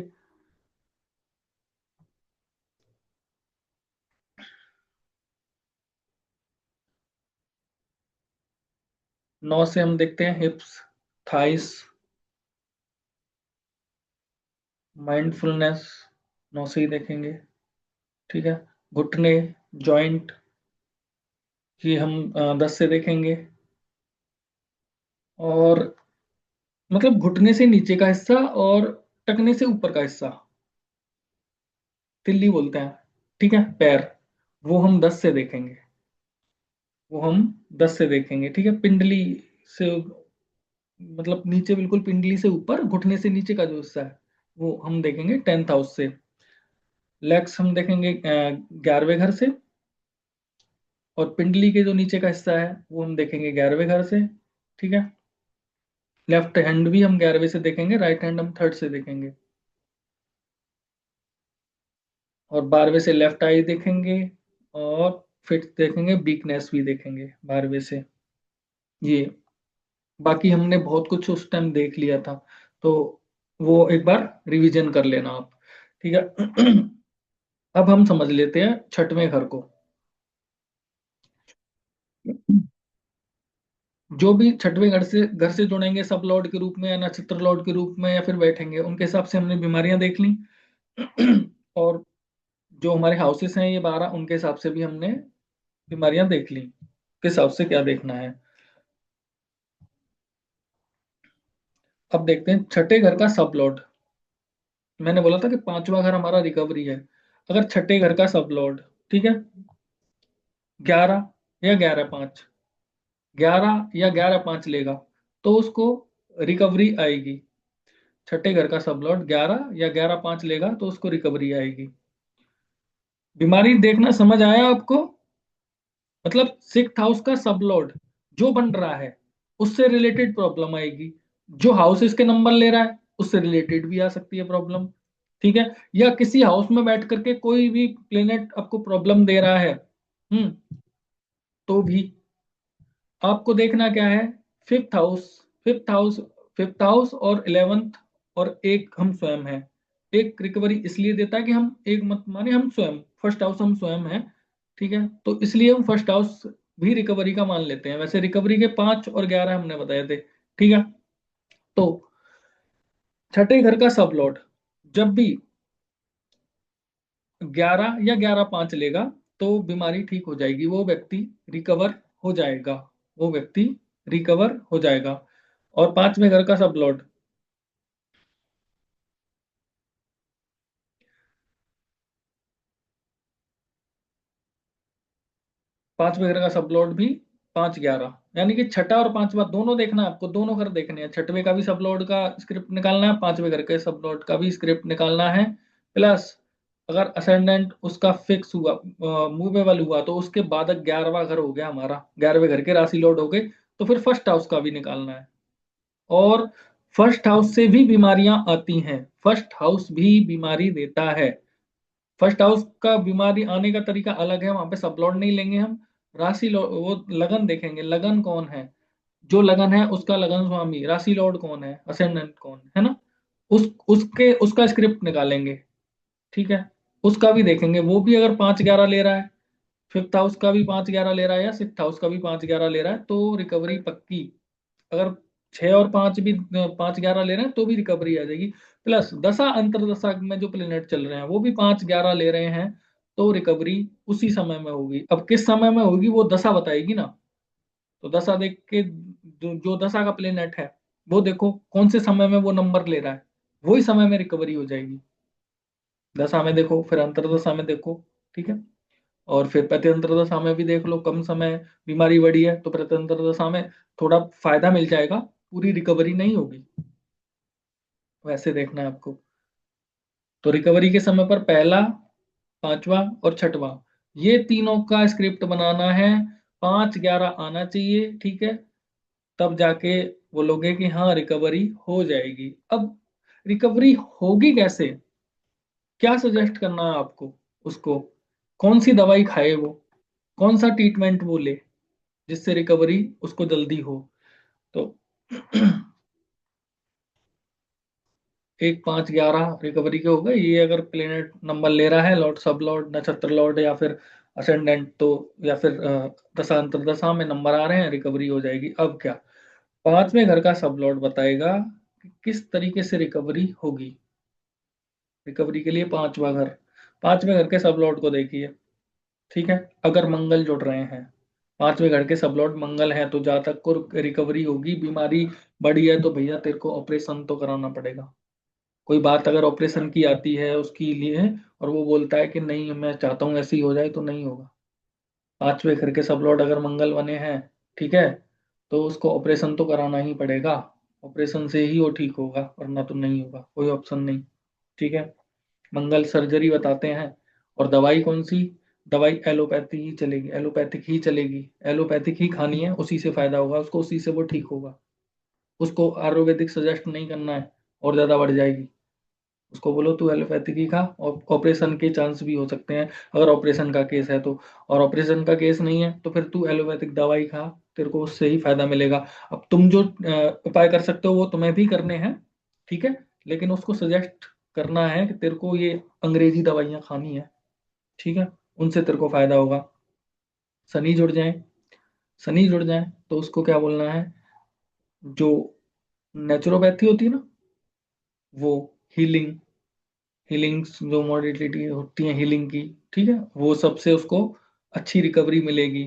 नौ से हम देखते हैं हिप्स, थाइस, माइंडफुलनेस, नौ से ही देखेंगे, ठीक है। घुटने, जॉइंट, ये हम 10 से देखेंगे। और मतलब घुटने से नीचे का हिस्सा और टखने से ऊपर का हिस्सा, तिल्ली बोलते हैं, ठीक है, पैर, वो हम 10 से देखेंगे। वो हम 10 से देखेंगे, ठीक है। पिंडली से, मतलब नीचे बिल्कुल पिंडली से ऊपर, घुटने से नीचे का जो हिस्सा है, वो हम देखेंगे 10th हाउस से। लेग्स हम देखेंगे 11वें घर से। और पिंडली के जो नीचे का हिस्सा है वो हम देखेंगे 11वें घर से, ठीक है। लेफ्ट हैंड भी हम 11वें से देखेंगे, राइट हैंड हम थर्ड से देखेंगे। और 12वें से लेफ्ट आई देखेंगे। और फिफ्थ देखेंगे, वीकनेस भी देखेंगे 12वें से। ये बाकी हमने बहुत कुछ उस टाइम देख लिया था, तो वो एक बार रिवीजन कर लेना आप, ठीक है। अब हम समझ लेते हैं छठवें घर को। जो भी छठवें घर से जुड़ेंगे, सब लॉर्ड के रूप में या नक्षत्र लॉर्ड के रूप में, या फिर बैठेंगे, उनके हिसाब से हमने बीमारियां देख ली। और जो हमारे हाउसेस हैं ये 12, उनके हिसाब से भी हमने बीमारियां देख ली, किस हिसाब से क्या देखना है। अब देखते हैं छठे घर का सब लॉर्ड। मैंने बोला था कि पांचवा घर हमारा रिकवरी है। अगर छठे घर का सब लॉर्ड, ठीक है, 11 या 11/5, 11 या 11/5 लेगा, तो उसको रिकवरी आएगी। छठे घर का सब लॉर्ड 11 या 11/5 लेगा तो उसको रिकवरी आएगी। बीमारी देखना समझ आया आपको? मतलब सिक्स्थ हाउस का सब लॉर्ड जो बन रहा है, उससे रिलेटेड प्रॉब्लम आएगी। जो हाउस इसके नंबर ले रहा है उससे रिलेटेड भी आ सकती है प्रॉब्लम, ठीक है। या किसी हाउस में बैठ करके कोई भी प्लेनेट आपको प्रॉब्लम दे रहा है, तो भी आपको देखना क्या है, fifth house, fifth house, fifth house और 11th, और एक हम स्वयं हैं। एक रिकवरी इसलिए देता है कि हम, एक मत माने हम स्वयं, फर्स्ट हाउस हम स्वयं हैं, ठीक है, तो इसलिए हम फर्स्ट हाउस भी रिकवरी का मान लेते हैं। वैसे रिकवरी के 5 और 11 हमने बताए थे, ठीक है। तो छठे घर का सब लॉर्ड जब भी 11 या 11/5 लेगा तो बीमारी ठीक हो जाएगी, वो व्यक्ति रिकवर हो जाएगा, वो व्यक्ति रिकवर हो जाएगा। और पांचवें घर का सब लॉर्ड पांचवें घर का सब लॉर्ड भी 5/11, यानी कि छठा और पांचवा दोनों देखना है आपको, दोनों घर देखने हैं। छठवें का भी सब लॉर्ड का स्क्रिप्ट निकालना है, पांचवें घर के सब लॉर्ड का भी स्क्रिप्ट निकालना है। प्लस अगर असेंडेंट उसका फिक्स हुआ, मूवेबल हुआ, तो उसके बाद 11वां घर हो गया हमारा, 11वें घर के राशि लॉर्ड हो गए, तो फिर फर्स्ट हाउस का भी निकालना है। और फर्स्ट हाउस से भी बीमारियां आती हैं, फर्स्ट हाउस भी बीमारी देता है। फर्स्ट हाउस का बीमारी आने का तरीका अलग है, वहां पे सब लॉर्ड नहीं लेंगे हम, राशि वो लगन देखेंगे, लगन कौन है, जो लगन है उसका लगन स्वामी, राशि लॉर्ड कौन है, असेंडेंट कौन है ना, उसके उसका स्क्रिप्ट निकालेंगे। ठीक है, उसका भी देखेंगे, वो भी अगर 5/11 ले रहा है, फिफ्थ हाउस का भी 5/11 ले रहा है या सिक्स्थ हाउस का भी 5/11 ले रहा है, तो रिकवरी पक्की। अगर 6 और 5 भी 5/11 ले रहे हैं तो भी रिकवरी आ जाएगी। प्लस दशा अंतरदशा में जो प्लेनेट चल रहे हैं वो भी 5/11 ले रहे हैं, तो रिकवरी उसी समय में होगी। अब किस समय में होगी वो दशा बताएगी ना, तो दशा देख के जो दशा का प्लेनेट है वो देखो कौन से समय में वो नंबर ले रहा है, वही समय में रिकवरी हो जाएगी। दशा में देखो, फिर अंतरदशा में देखो। ठीक है, और फिर प्रत्यंतर दशा में भी देख लो, कम समय बीमारी बढ़ी है तो प्रत्यंतर दशा में थोड़ा फायदा मिल जाएगा, पूरी रिकवरी नहीं होगी, वैसे देखना है आपको। तो रिकवरी के समय पर पहला, पांचवा और छठवां, ये तीनों का स्क्रिप्ट बनाना है, 5/11 आना चाहिए। ठीक है, तब जाके बोलोगे कि हाँ रिकवरी हो जाएगी। अब रिकवरी होगी कैसे, क्या सजेस्ट करना है आपको उसको, कौन सी दवाई खाए वो, कौन सा ट्रीटमेंट वो ले जिससे रिकवरी उसको जल्दी हो। तो 1 5 11 रिकवरी के हो गए, ये अगर प्लेनेट नंबर ले रहा है, लॉर्ड सब लॉर्ड नक्षत्र लॉर्ड या फिर असेंडेंट, तो या फिर दशा अंतरदशा में नंबर आ रहे हैं, रिकवरी हो जाएगी। अब क्या, पांचवें घर का सब लॉर्ड बताएगा कि किस तरीके से रिकवरी होगी। रिकवरी के लिए पांचवा घर, पांचवें घर के सब लॉर्ड को देखिए। ठीक है, अगर मंगल जुड़ रहे हैं, पांचवें घर के सब लॉर्ड मंगल है, तो जहां तक को रिकवरी होगी, बीमारी बढ़ी है तो भैया तेरे को ऑपरेशन तो कराना पड़ेगा। कोई बात अगर ऑपरेशन की आती है उसके लिए, और वो बोलता है कि नहीं मैं चाहता हूँ ऐसे ही हो जाए, तो नहीं होगा। पांचवें घर के सब लॉर्ड अगर मंगल बने हैं, ठीक है, तो उसको ऑपरेशन तो कराना ही पड़ेगा, ऑपरेशन से ही वो ठीक होगा, वरना तो नहीं होगा, कोई ऑप्शन नहीं। ठीक है, मंगल सर्जरी बताते हैं। और दवाई कौन सी, दवाई एलोपैथी ही चलेगी, एलोपैथिक ही चलेगी, एलोपैथिक ही खानी है, उसी से फायदा होगा उसको, उसी से वो ठीक होगा। उसको आयुर्वेदिक सजेस्ट नहीं करना है, और ज्यादा बढ़ जाएगी। उसको बोलो तू एलोपैथिक ही खा, और ऑपरेशन के चांस भी हो सकते हैं अगर ऑपरेशन का केस है तो। और ऑपरेशन का केस नहीं है तो फिर तू एलोपैथिक दवाई खा, तेरे को उससे ही फायदा मिलेगा। अब तुम जो उपाय कर सकते हो वो तुम्हें भी करने हैं, ठीक है, लेकिन उसको सजेस्ट करना है कि तेरे को ये अंग्रेजी दवाइयां खानी है। ठीक है, उनसे तेरे को फायदा होगा। शनि जुड़ जाए, शनि जुड़ जाए तो उसको क्या बोलना है, जो नेचुरोपैथी होती है ना, वो हीलिंग, हीलिंग्स जो मॉडलिटी होती है हीलिंग की, ठीक है, वो सबसे उसको अच्छी रिकवरी मिलेगी,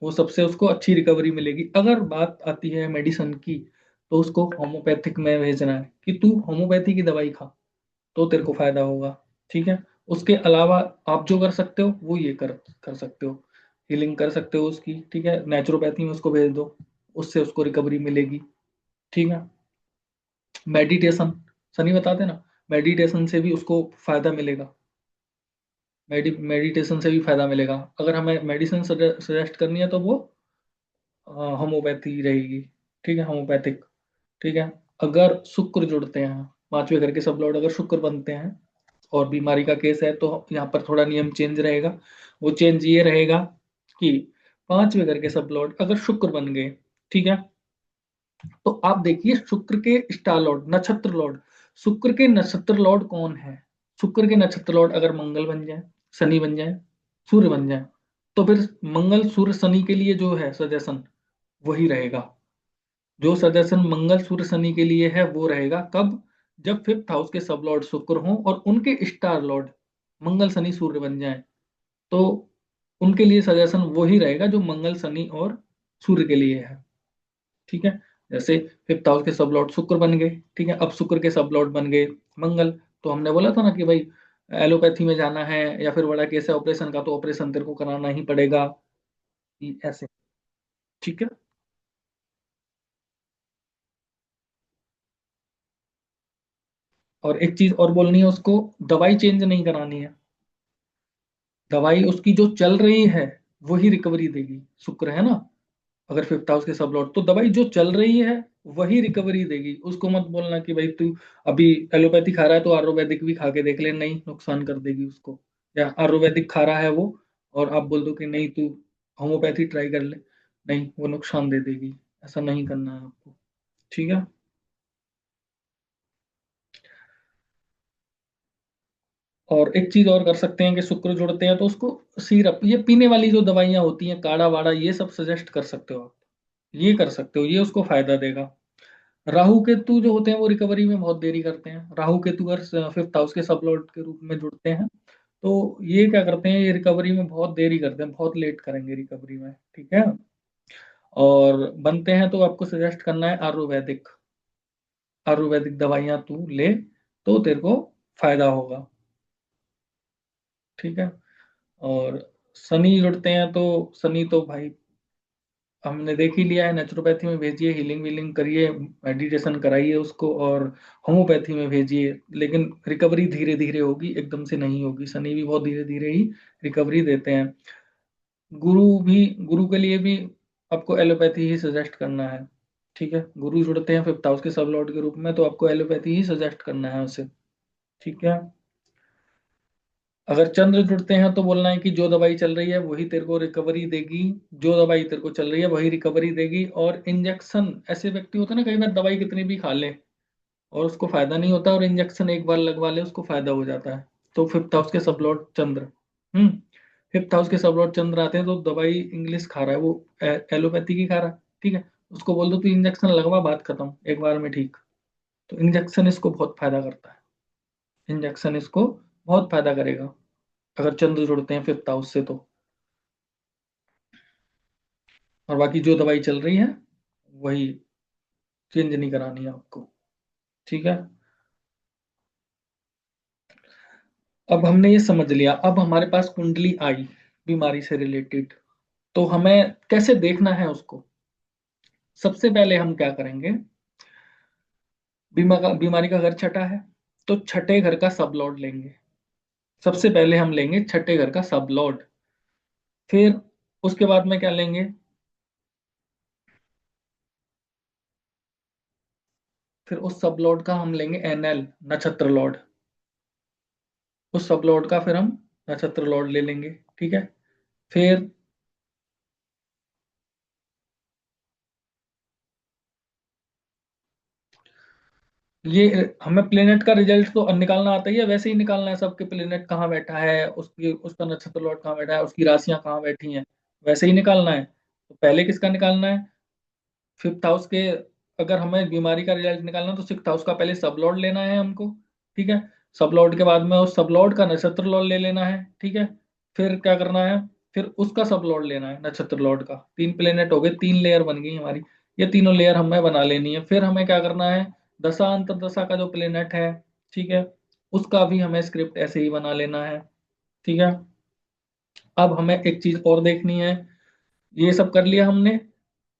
वो सबसे उसको अच्छी रिकवरी मिलेगी। अगर बात आती है मेडिसिन की, तो उसको होम्योपैथिक में भेजना है कि तू होम्योपैथी की दवाई खा, तो तेरे को फायदा होगा। ठीक है, उसके अलावा आप जो कर सकते हो वो ये कर कर सकते हो, हीलिंग कर सकते हो उसकी। ठीक है, नेचुरोपैथी में उसको भेज दो, उससे उसको रिकवरी मिलेगी। ठीक है, मेडिटेशन, सनी बताते ना, मेडिटेशन से भी उसको फायदा मिलेगा, मेडिटेशन से भी फायदा मिलेगा। अगर हमें मेडिसिन सजेस्ट करनी है तो वो होम्योपैथी रहेगी। ठीक है, होम्योपैथिक। ठीक है, अगर शुक्र जुड़ते हैं, पांचवें घर के सब लॉर्ड अगर शुक्र बनते हैं और बीमारी का केस है, तो यहाँ पर थोड़ा नियम चेंज रहेगा। वो चेंज ये रहेगा कि पांचवें घर के सब लॉर्ड अगर शुक्र बन गए, ठीक है, तो आप देखिए शुक्र के स्टार लॉर्ड, नक्षत्र लॉर्ड, शुक्र के नक्षत्र लॉर्ड कौन है। शुक्र के नक्षत्र लॉर्ड अगर मंगल बन जाए, शनि बन जाए, सूर्य बन जाए, तो फिर मंगल सूर्य शनि के लिए जो है सजेशन वही रहेगा, जो सजेशन मंगल सूर्य शनि के लिए है वो रहेगा। कब, जब फिफ्थ हाउस के सब लॉर्ड शुक्र हों और उनके स्टार लॉर्ड मंगल शनि सूर्य बन जाएं, तो उनके लिए सजेशन वही रहेगा जो मंगल शनि और सूर्य के लिए है। ठीक है, जैसे फिफ्थ हाउस के सब लॉर्ड शुक्र बन गए, ठीक है, अब शुक्र के सब लॉर्ड बन गए मंगल, तो हमने बोला था ना कि भाई एलोपैथी में जाना है या फिर बड़ा केस है ऑपरेशन का, तो ऑपरेशन तेरे को कराना ही पड़ेगा, ऐसे। ठीक है, और एक चीज और बोलनी है उसको, दवाई चेंज नहीं करानी है। दवाई उसकी जो चल रही है वही रिकवरी देगी, शुक्र है ना, अगर फिफ्थ हाउस के सब लॉर्ड, तो दवाई जो चल रही है वही रिकवरी देगी। उसको मत बोलना कि भाई तू अभी एलोपैथी खा रहा है तो आयुर्वेदिक भी खा के देख ले, नहीं, नुकसान कर देगी उसको। या आयुर्वेदिक खा रहा है वो, और आप बोल दो कि नहीं तू होम्योपैथी ट्राई कर ले, नहीं, वो नुकसान दे देगी। ऐसा नहीं करना है आपको। ठीक है, और एक चीज और कर सकते हैं कि शुक्र जुड़ते हैं तो उसको सिरप, ये पीने वाली जो दवाइयां होती हैं, काढ़ा वाड़ा, ये सब सजेस्ट कर सकते हो आप, ये कर सकते हो, ये उसको फायदा देगा। राहु केतु जो होते हैं वो रिकवरी में बहुत देरी करते हैं। राहु केतु अगर फिफ्थ हाउस के सब लॉर्ड के रूप में जुड़ते हैं तो ये क्या करते हैं, ये रिकवरी में बहुत देरी करते हैं, बहुत लेट करेंगे रिकवरी में। ठीक है, और बनते हैं तो आपको सजेस्ट करना है आयुर्वेदिक, आयुर्वेदिक दवाइयां तू ले तो तेरे को फायदा होगा। ठीक है, और शनि जुड़ते हैं तो शनि तो भाई हमने देख ही लिया है, नेचुरोपैथी में भेजिए, हीलिंग वीलिंग करिए, मेडिटेशन कराइए उसको, और होम्योपैथी में भेजिए, लेकिन रिकवरी धीरे धीरे होगी, एकदम से नहीं होगी। शनि भी बहुत धीरे धीरे ही रिकवरी देते हैं। गुरु भी, गुरु के लिए भी आपको एलोपैथी ही सजेस्ट करना है। ठीक है, गुरु जुड़ते हैं फिफ्थ हाउस के सब लॉर्ड के रूप में तो आपको एलोपैथी ही सजेस्ट करना है उसे। ठीक है, अगर चंद्र जुड़ते हैं तो बोलना है कि जो दवाई चल रही है वही तेरे को रिकवरी देगी, जो दवाई तेरे को चल रही है वही रिकवरी देगी। और इंजेक्शन, ऐसे व्यक्ति होते हैं ना, कई बार दवाई कितनी भी खा ले और उसको फायदा नहीं होता, और इंजेक्शन एक बार लगवा ले उसको फायदा हो जाता है, तो फिफ्थ हाउस के सब लॉर्ड चंद्र, हम्म, फिफ्थ हाउस के सब लॉर्ड चंद्र आते हैं तो दवाई इंग्लिश खा रहा है वो, एलोपैथी की खा रहा है, ठीक है, उसको बोल दो तू इंजेक्शन लगवा, बात खत्म, एक बार में ठीक। तो इंजेक्शन इसको बहुत फायदा करता है, इंजेक्शन इसको बहुत फायदा करेगा अगर चंद्र जुड़ते हैं फिफ्थ हाउस से तो। और बाकी जो दवाई चल रही है वही, चेंज नहीं करानी है आपको। ठीक है, अब हमने ये समझ लिया, अब हमारे पास कुंडली आई बीमारी से रिलेटेड, तो हमें कैसे देखना है उसको। सबसे पहले हम क्या करेंगे, बीमारी का घर छठा है तो छठे घर का सब लॉर्ड लेंगे। सबसे पहले हम लेंगे छठे घर का सब लॉर्ड, फिर उसके बाद में क्या लेंगे, फिर उस सब लॉर्ड का हम लेंगे एनएल, नक्षत्र लॉर्ड, उस सब लॉर्ड का फिर हम नक्षत्र लॉर्ड ले लेंगे। ठीक है, फिर ये हमें प्लेनेट का रिजल्ट तो निकालना आता ही है, वैसे ही निकालना है सबके, प्लेनेट कहाँ बैठा है, उसकी उसका नक्षत्र लॉर्ड कहाँ बैठा है, उसकी राशियां कहाँ बैठी हैं, वैसे ही निकालना है। तो पहले किसका निकालना है, फिफ्थ हाउस के, अगर हमें बीमारी का रिजल्ट निकालना है तो सिक्स्थ हाउस का पहले सब लॉर्ड लेना है हमको। ठीक है, सब लॉर्ड के बाद में उस सब लॉर्ड का नक्षत्र लॉर्ड ले लेना है। ठीक है, फिर क्या करना है, फिर उसका सब लॉर्ड लेना है नक्षत्र लॉर्ड का। तीन प्लेनेट हो गए, तीन लेयर बन गई हमारी, ये तीनों लेयर हमें बना लेनी है। फिर हमें क्या करना है, दशा अंतरदशा का जो प्लेनेट है, ठीक है, उसका भी हमें स्क्रिप्ट ऐसे ही बना लेना है। ठीक है, अब हमें एक चीज और देखनी है, ये सब कर लिया हमने,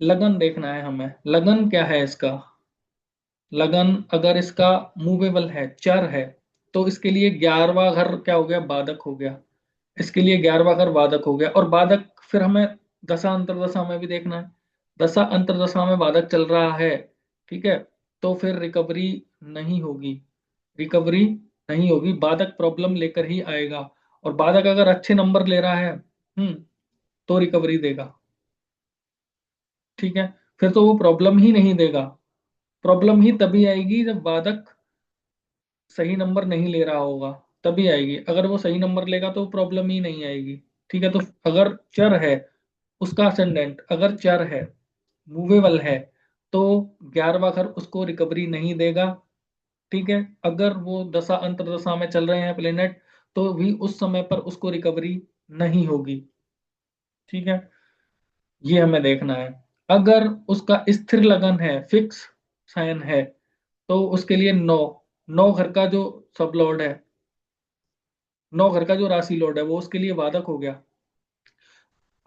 लगन देखना है हमें, लगन क्या है इसका। लगन अगर इसका मूवेबल है, चर है, तो इसके लिए 11वां घर क्या हो गया, बाधक हो गया, इसके लिए 11वां घर बाधक हो गया। और बाधक फिर हमें दशा अंतरदशा में भी देखना है, दशा अंतरदशा में बाधक चल रहा है, ठीक है, तो फिर रिकवरी नहीं होगी, रिकवरी नहीं होगी, बाधक प्रॉब्लम लेकर ही आएगा। और बाधक अगर अच्छे नंबर ले रहा है, तो रिकवरी देगा। ठीक है, फिर तो वो प्रॉब्लम ही नहीं देगा, प्रॉब्लम ही तभी आएगी जब बाधक सही नंबर नहीं ले रहा होगा, तभी आएगी। अगर वो सही नंबर लेगा तो प्रॉब्लम ही नहीं आएगी। ठीक है, तो अगर चर है, उसका असेंडेंट अगर चर है, मूवेबल है, तो 11वां घर उसको रिकवरी नहीं देगा। ठीक है, अगर वो दशा अंतरदशा में चल रहे हैं प्लेनेट, तो भी उस समय पर उसको रिकवरी नहीं होगी। ठीक है, ये हमें देखना है। अगर उसका स्थिर लगन है, फिक्स साइन है, तो उसके लिए नौ, नौ घर का जो सब लॉर्ड है, नौ घर का जो राशि लॉर्ड है वो उसके लिए बाधक हो गया।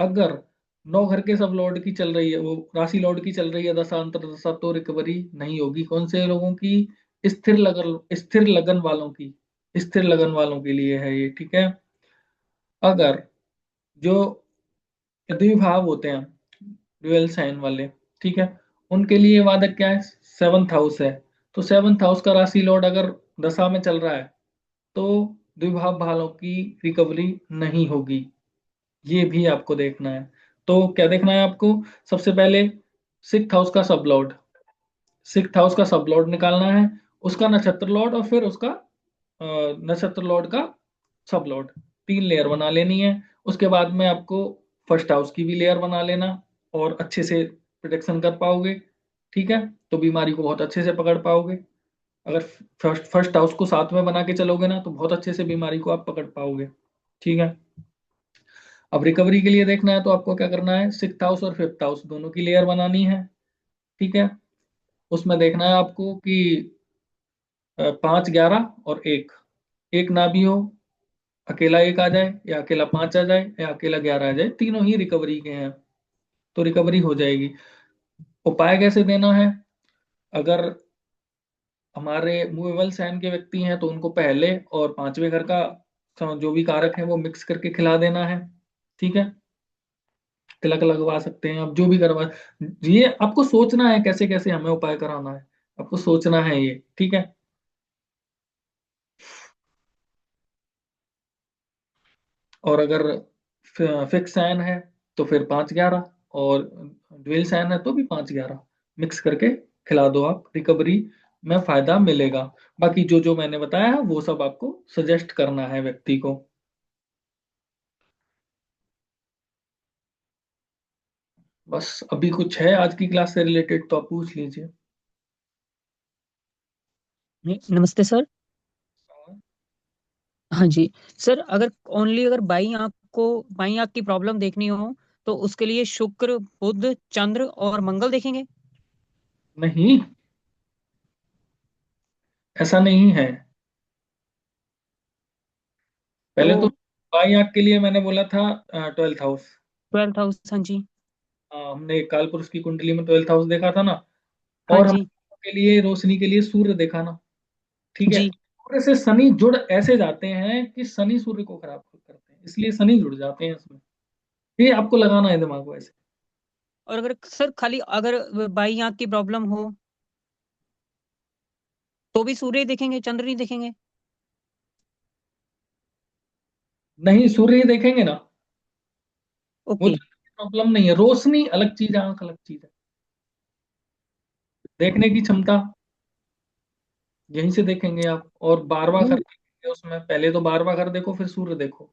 अगर नौ घर के सब लॉर्ड की चल रही है, वो राशि लॉर्ड की चल रही है दशा अंतरदशा, तो रिकवरी नहीं होगी। कौन से लोगों की? स्थिर लगन वालों की, स्थिर लगन वालों के लिए है ये। ठीक है, अगर जो द्विभाव होते हैं, ड्यूअल साइन वाले, ठीक है, उनके लिए वादक क्या है? सेवंथ हाउस है। तो सेवंथ हाउस का राशि लॉर्ड अगर दशा में चल रहा है, तो द्विभाव भालों की रिकवरी नहीं होगी। ये भी आपको देखना है। तो क्या देखना है आपको? सबसे पहले सिक्स्थ हाउस का सब लॉर्ड, सिक्स्थ हाउस का सब लॉर्ड निकालना है, उसका नक्षत्र लॉर्ड, और फिर उसका नक्षत्र लॉर्ड का सब लॉर्ड। तीन लेयर बना लेनी है। उसके बाद में आपको फर्स्ट हाउस की भी लेयर बना लेना, और अच्छे से प्रोटेक्शन कर पाओगे। ठीक है, तो बीमारी को बहुत अच्छे से पकड़ पाओगे। अगर फर्स्ट फर्स्ट हाउस को साथ में बना के चलोगे ना, तो बहुत अच्छे से बीमारी को आप पकड़ पाओगे। ठीक है, अब रिकवरी के लिए देखना है तो आपको क्या करना है? सिक्स्थ हाउस और फिफ्थ हाउस दोनों की लेयर बनानी है। ठीक है, उसमें देखना है आपको कि 5, 11 और एक ना भी हो, अकेला एक आ जाए, या अकेला 5 आ जाए, या अकेला 11 आ जाए, तीनों ही रिकवरी के हैं, तो रिकवरी हो जाएगी। उपाय कैसे देना है? अगर हमारे मूवेबल साइन के व्यक्ति हैं, तो उनको पहले और पांचवें घर का जो भी कारक है वो मिक्स करके खिला देना है। ठीक है, तिलक लगवा सकते हैं आप, जो भी करवा, ये आपको सोचना है कैसे कैसे हमें उपाय कराना है, आपको सोचना है ये। ठीक है, और अगर फिक्स साइन है तो फिर 5, 11, और ड्यूल साइन है तो भी 5, 11 मिक्स करके खिला दो आप, रिकवरी में फायदा मिलेगा। बाकी जो जो मैंने बताया है वो सब आपको सजेस्ट करना है व्यक्ति को। बस अभी कुछ है आज की क्लास से रिलेटेड तो आप पूछ लीजिए। नमस्ते सर। हाँ जी सर, अगर ओनली अगर बाई आंख की प्रॉब्लम देखनी हो तो उसके लिए शुक्र, बुध, चंद्र और मंगल देखेंगे। नहीं, ऐसा नहीं है। तो पहले तो बाई आंख के लिए मैंने बोला था 12th हाउस। 12th हाउस, हाँ जी। हमने काल पुरुष की कुंडली में 12th हाउस देखा था ना। हाँ और हम जी। के लिए रोशनी के लिए सूर्य देखा ना। ठीक है, जी। सूर्य से शनि जुड़ ऐसे जाते हैं कि शनि सूर्य को खराब करते हैं, इसलिए शनि जुड़ जाते हैं इसमें। ये आपको लगाना है दिमाग को ऐसे। और अगर सर खाली अगर बाई आंख की प्रॉब्लम हो तो भी सूर्य ही देखेंगे, चंद्र नहीं देखेंगे। नहीं, सूर्य ही देखेंगे ना। वो ओके। प्रॉब्लम नहीं है, रोशनी अलग चीज है, आंख अलग चीज है। देखने की क्षमता यहीं से देखेंगे आप, और बारवा घर नहीं देखेंगे उसमें। पहले तो बारवा घर देखो, फिर सूर्य देखो।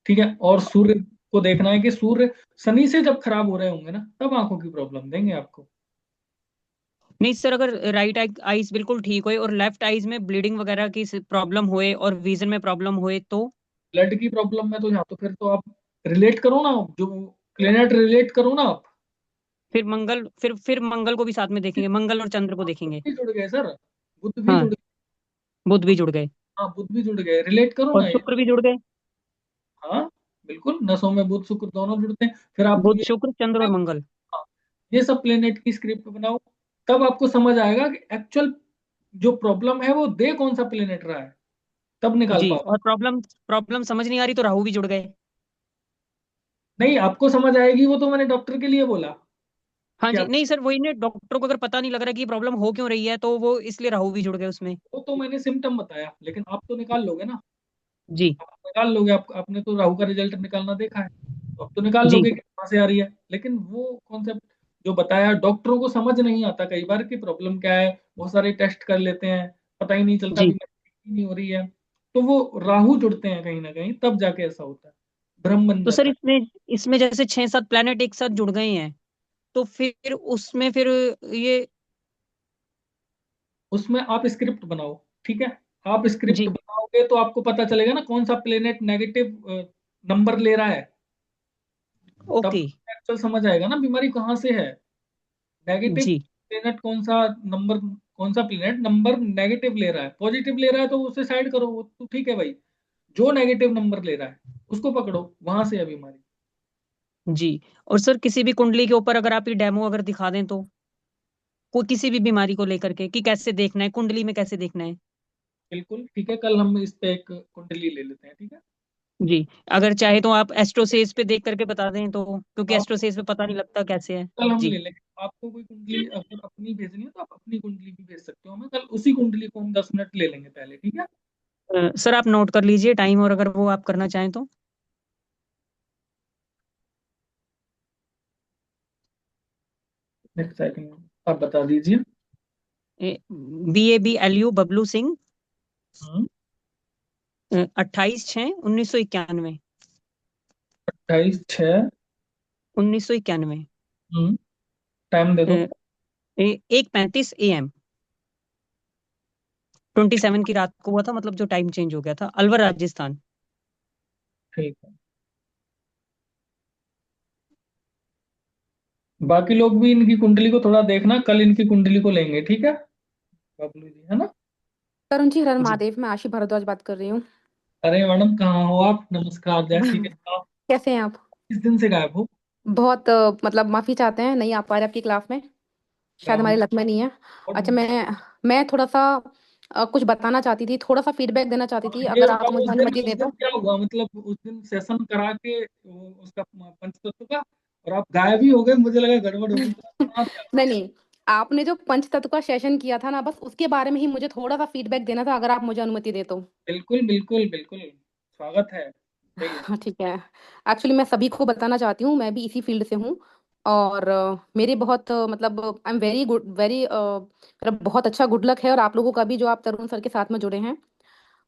ठीक है, और सूर्य को देखना है कि सूर्य शनि से जब खराब हो रहे होंगे ना, तब आंखों की प्रॉब्लम देंगे आपको। नहीं सर, अगर राइट आईज बिल्कुल ठीक होए और लेफ्ट आईज में ब्लीडिंग वगैरह की प्रॉब्लम होए और विजन में प्रॉब्लम होए तो ब्लड की प्रॉब्लम में तो यहाँ तो फिर तो आप रिलेट करो ना, जो प्लेनेट रिलेट करो ना आप। फिर मंगल को भी साथ में देखेंगे, मंगल और चंद्र को बुध देखेंगे। भी जुड़ गए सर, बुध भी हाँ, जुड़ गए। बुध भी जुड़ गए हाँ, बुध भी जुड़ गए, रिलेट करो और ना ये। शुक्र भी जुड़ गए। हाँ, बिल्कुल, नसों में बुध शुक्र दोनों जुड़ते हैं। फिर आप बुध, ये, शुक्र, चंद्र और मंगल। हाँ, ये सब प्लेनेट की स्क्रिप्ट बनाओ, तब आपको समझ आएगा कि एक्चुअल जो प्रॉब्लम है वो दे कौन सा प्लेनेट रहा है, तब निकाल जी, पाओ। और प्रॉब्लम प्रॉब्लम समझ नहीं आ रही तो राहु भी जुड़ गए। नहीं, आपको समझ आएगी, वो तो मैंने डॉक्टर के लिए बोला हाँ कि जी, आप, नहीं सर वही ने डॉक्टर को अगर पता नहीं लग रहा कि प्रॉब्लम हो क्यों रही है तो वो इसलिए राहु भी जुड़ गए उसमें। वो तो मैंने सिम्टम बताया, लेकिन आप तो निकाल लोगे ना। जी। आप निकाल लोगे, आपने तो राहु का रिजल्ट निकालना देखा है, तो अब तो निकाल जी। लोगे कि कहाँ से आ रही है। लेकिन वो कॉन्सेप्ट जो बताया, डॉक्टरों को समझ नहीं आता कई बार कि प्रॉब्लम क्या है। बहुत सारे टेस्ट कर लेते हैं, पता ही नहीं चलता, जी। बीमारी ठीक ही नहीं हो रही है। तो वो राहु जुड़ते हैं कहीं ना कहीं, तब जाके ऐसा होता है, भ्रम बन तो सर जाता है। इसमें इसमें जैसे 6-7 प्लेनेट एक साथ जुड़ गए हैं तो फिर उसमें फिर ये उसमें आप स्क्रिप्ट बनाओ, ठीक है। आप स्क्रिप्ट जी। बनाओगे तो आपको पता चलेगा ना कौन सा प्लेनेट नेगेटिव नंबर ले रहा है, तब ओके। एक्चुअल समझ आएगा ना बीमारी कहाँ से है। नेगेटिव जी। प्लेनेट कौन सा नंबर, कौन सा प्लेनेट नंबर नेगेटिव ले रहा है, पॉजिटिव ले रहा है तो उसे साइड करो, वो तो ठीक है भाई। जो नेगेटिव नंबर ले रहा है उसको पकड़ो, वहां से है बीमारी। जी। और सर किसी भी कुंडली के ऊपर अगर आप ये डेमो अगर दिखा दें तो, कोई किसी भी बीमारी को लेकर के कि कैसे देखना है, कुंडली में कैसे देखना है। बिल्कुल ठीक है, कल हम इस पे एक कुंडली ले लेते हैं, ठीक है। जी। अगर चाहे तो आप एस्ट्रोसेज पे देख करके बता दें तो, क्योंकि आप एस्ट्रोसेज पे पता नहीं लगता कैसे है। कल हम जी। ले लेंगे। आपको कोई कुंडली अगर अपनी भेजनी है तो आप अपनी कुंडली भी भेज सकते हो हमें, कल उसी कुंडली को हम 10 मिनट ले लेंगे पहले, ठीक है। सर आप नोट कर लीजिए टाइम, और अगर वो आप करना चाहें तो। नेक्स्ट सेकंड आप बता दीजिए। BABLU बबलू सिंह, हम्म। 28/6/1991। 28/6। 1991। हम्म। टाइम दे दो। 1:35 AM। 27 की रात को हुआ था, मतलब जो टाइम चेंज हो गया था, अलवर राजस्थान। ठीक है। बाकी लोग भी इनकी कुंडली को थोड़ा देखना, कल इनकी कुंडली को लेंगे, ठीक है बबलू जी, है ना। तरुण जी, हर जी। महादेव। मैं आशी भारद्वाज बात कर रही हूँ। अरे मैडम कहाँ हो आप, नमस्कार, जैसी कि आप कैसे हैं आप? किस दिन से गायब हो। बहुत मतलब माफी चाहते हैं, नहीं आ पा रहे आपकी क्लास में। शायद काम हमारे लक में नहीं है। और अच्छा, मैं थोड़ा सा कुछ बताना चाहती थी, थोड़ा सा फीडबैक देना चाहती हाँ, थी, ये अगर आप बताओ मुझे अनुमति उस दें दिन तो। क्या हुआ, मतलब उस दिन सेशन करा के उसका पंचतत्व का, और आप गायब ही हो गए, मुझे लगा गड़बड़ होगी, तो आप कहाँ थे आप? नहीं नहीं, आपने जो पंच तत्व का सेशन किया था ना, बस उसके बारे में ही मुझे थोड़ा सा फीडबैक देना था, अगर आप मुझे अनुमति दें तो। बिल्कुल बिल्कुल बिल्कुल, स्वागत है, बताइए। हाँ ठीक है। एक्चुअली मैं सभी को बताना चाहती हूँ, मैं भी इसी फील्ड से हूँ। और मेरे बहुत मतलब I am very good, very मेरा बहुत अच्छा गुड लक है, और आप लोगों का भी, जो आप तरुण सर के साथ में जुड़े हैं।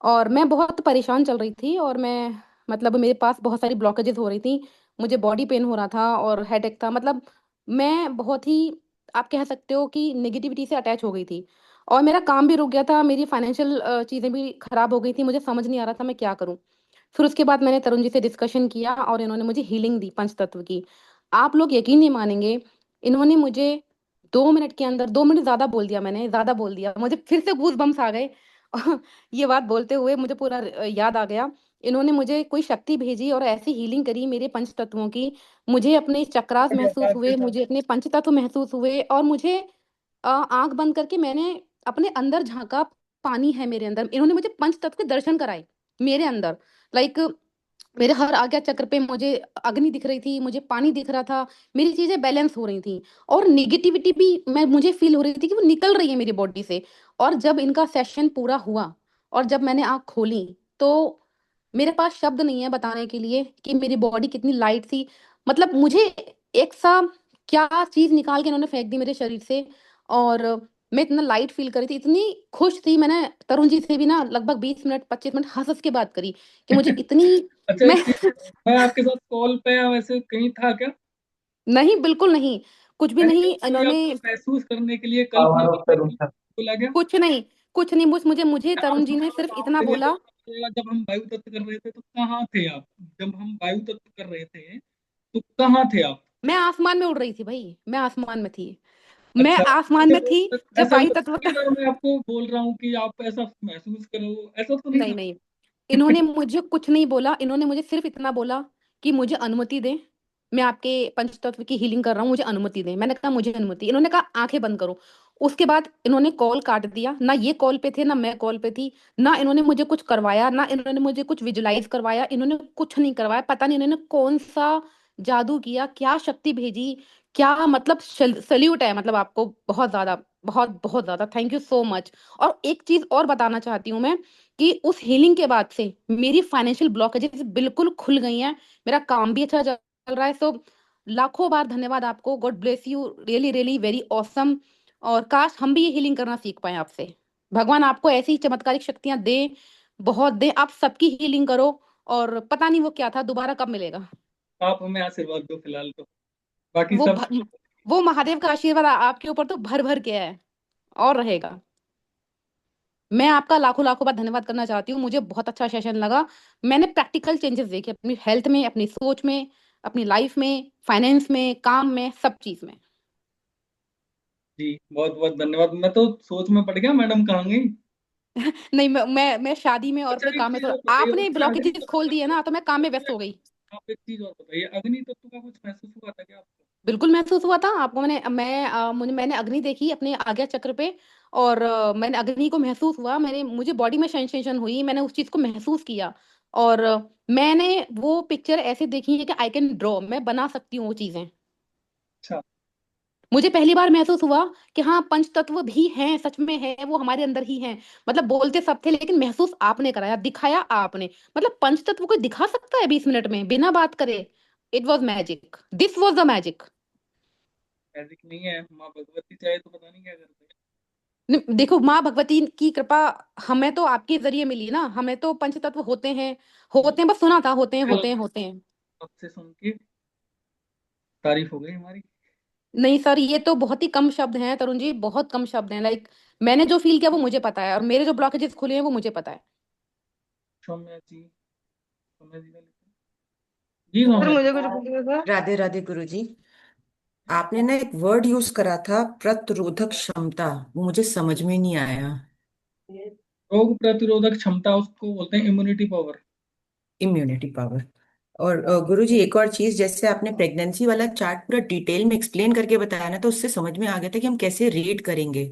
और मैं बहुत परेशान चल रही थी, और मैं मतलब मेरे पास बहुत सारी ब्लॉकेजेस हो रही थी। मुझे बॉडी पेन हो रहा था और हेडेक था, मतलब मैं बहुत ही, आप कह सकते हो कि नेगेटिविटी से अटैच हो गई थी। और मेरा काम भी रुक गया था, मेरी फाइनेंशियल चीज़ें भी खराब हो गई थी, मुझे समझ नहीं आ रहा था मैं क्या करूं। फिर उसके बाद मैंने तरुण जी से डिस्कशन किया, और इन्होंने मुझे हीलिंग दी पंच तत्व की। आप लोग यकीन नहीं मानेंगे, इन्होंने मुझे 2 मिनट के अंदर, 2 मिनट ज्यादा बोल दिया, मैंने ज्यादा बोल दिया, मुझे फिर से गूज बम्स आ गए। ये बात बोलते हुए मुझे पूरा याद आ गया। इन्होंने मुझे कोई शक्ति भेजी और ऐसी हीलिंग करी मेरे पंच तत्वों की। मुझे अपने चक्रास क्या कहता है महसूस आपके हुए, साथ। मुझे अपने पंच तत्व महसूस हुए, और मुझे आंख बंद करके मैंने अपने अंदर झांका। पानी है मेरे अंदर, इन्होंने मुझे पंच तत्व के दर्शन कराए मेरे अंदर। लाइक मेरे हर आज्ञा चक्र पे मुझे अग्नि दिख रही थी, मुझे पानी दिख रहा था, मेरी चीजें बैलेंस हो रही थी। और निगेटिविटी भी मैं मुझे फील हो रही थी कि वो निकल रही है मेरी बॉडी से। और जब इनका सेशन पूरा हुआ, और जब मैंने आंख खोली, तो मेरे पास शब्द नहीं है बताने के लिए कि मेरी बॉडी कितनी लाइट थी। मतलब मुझे एक सा क्या चीज निकाल के इन्होंने फेंक दी मेरे शरीर से। और मैं इतना लाइट फील कर रही थी, इतनी खुश थी। मैंने तरुण जी से भी ना लगभग 20 मिनट 25 मिनट हंस हंस के बात करी कि मुझे इतनी, अच्छा मैं एक चीज, मैं आपके साथ कॉल पे या वैसे कहीं था क्या। नहीं, बिल्कुल नहीं, कुछ भी मैंने नहीं कहीं खाली इन्होंने। आपको महसूस करने के लिए कल्पना करने के लिए बोला गया। कुछ नहीं, कुछ नहीं, मुझे आप तरुण जी ने सुनो, सिर्फ इतना आपने बोला। बोला जब हम वायु तत्व कर रहे थे तो कहाँ थे आप, जब हम वायु तत्व कर रहे थे तो कहाँ थे आप। मैं आसमान में उड़ रही थी भाई, मैं आसमान में थी, मैं अच्छा, आसमान में थी जब ऐसा वायु कुछ तत्व नहीं, अगर मैं आपको बोल रहा हूँ कि आप ऐसा महसूस करो, ऐसा तो नहीं नहीं था। नहीं, इन्होंने मुझे कुछ नहीं बोला, इन्होंने मुझे सिर्फ इतना बोला कि मुझे अनुमति दें, मैं आपके पंचतत्व की हीलिंग कर रहा हूँ, मुझे अनुमति दें। मैंने कहा मुझे अनुमति, इन्होंने कहा आंखें बंद करो। उसके बाद इन्होंने कॉल काट दिया, ना ये कॉल पे थे ना मैं कॉल पे थी। ना इन्होंने मुझे कुछ करवाया, ना इन्होंने मुझे कुछ विजुलाइज करवाया, इन्होंने कुछ नहीं करवाया। पता नहीं इन्होंने कौन सा जादू किया, क्या शक्ति भेजी, क्या मतलब। सल्यूट है मतलब आपको, बहुत ज्यादा, बहुत बहुत ज्यादा थैंक यू सो मच। और एक चीज और बताना चाहती हूँ मैं, कि उस हीलिंग के बाद से मेरी फाइनेंशियल ब्लॉकेजेस बिल्कुल खुल गई हैं, मेरा काम भी अच्छा चल रहा है। सो लाखों बार धन्यवाद आपको, God bless you, really really very awesome. और काश हम भी ये हीलिंग करना सीख पाए आपसे। भगवान आपको ऐसी ही चमत्कारिक शक्तियां दे, बहुत दे, आप सबकी हीलिंग करो। और पता नहीं वो क्या था, दोबारा कब मिलेगा। आप हमें आशीर्वाद दो फिलहाल तो, बाकी वो सब। भ, वो महादेव का आशीर्वाद आपके ऊपर तो भर भर के है, और रहेगा। मैं आपका लाखों लाखों बार धन्यवाद करना चाहती हूँ, मुझे बहुत अच्छा सेशन लगा। मैंने प्रैक्टिकल चेंजेस देखे अपनी हेल्थ में, अपनी सोच में, अपनी लाइफ में, फाइनेंस में, काम में, सब चीज में। जी बहुत बहुत धन्यवाद। मैं तो सोच में पड़ गया मैडम कहाँ गई। नहीं, मैं शादी में और अच्छा फिर एक काम में, चीज तो और बताइए, आपने उससे अग्नि ब्लॉकेजेस खोल दिए ना, तो मैं काम में व्यस्त तत्व हो गई। आप एक चीज और बताइए, अग्नि तत्व का कुछ महसूस हुआ था क्या आपको? बिल्कुल महसूस हुआ था आपको। मैंने अग्नि देखी अपने आज्ञा चक्र पे, और मैंने अग्नि को महसूस हुआ, मुझे बॉडी में सेंसेशन हुई, मैंने उस चीज को महसूस किया। और मैंने वो पिक्चर ऐसे देखी है कि आई कैन ड्रॉ, मैं बना सकती हूँ वो चीजें। अच्छा। मुझे पहली बार महसूस हुआ कि हाँ, पंच तत्व भी हैं, सच में है, वो हमारे अंदर ही हैं। मतलब बोलते सब थे, लेकिन महसूस आपने कराया, दिखाया आपने। मतलब पंच तत्व कोई दिखा सकता है 20 मिनट में बिना बात करे? It was magic, this was the magic. Magic नहीं है, माँ भगवती चाहे तो पता नहीं क्या करते। देखो, माँ भगवती की कृपा हमें तो आपके जरिए मिली ना, हमें तो पंच तत्व होते हैं, बस सुना था, होते हैं, कल होते हैं, होते हैं। आपसे सुन के तारीफ हो गई हमारी। नहीं सर, ये तो बहुत ही कम शब्द हैं तरुण जी, बहुत कम शब्द हैं। लाइक, मैंने जो फील किया वो मुझे पता है, और मेरे जो ब्लॉकेजेस खुले हैं वो मुझे पता है। सौम्या जी, सौम्या जी का लिखा जी, सर सौम्या जी। मुझे कुछ बोलिए सर। राधे राधे गुरुजी। आपने ना एक वर्ड यूज करा था, प्रतिरोधक क्षमता, वो मुझे समझ में नहीं आया। रोग प्रतिरोधक क्षमता उसको बोलते हैं, इम्यूनिटी पावर। Immunity power. और गुरुजी एक और चीज, जैसे आपने प्रेगनेंसी वाला चार्ट पूरा डिटेल में एक्सप्लेन करके बताया ना, तो उससे समझ में आ गया था कि हम कैसे रीड करेंगे।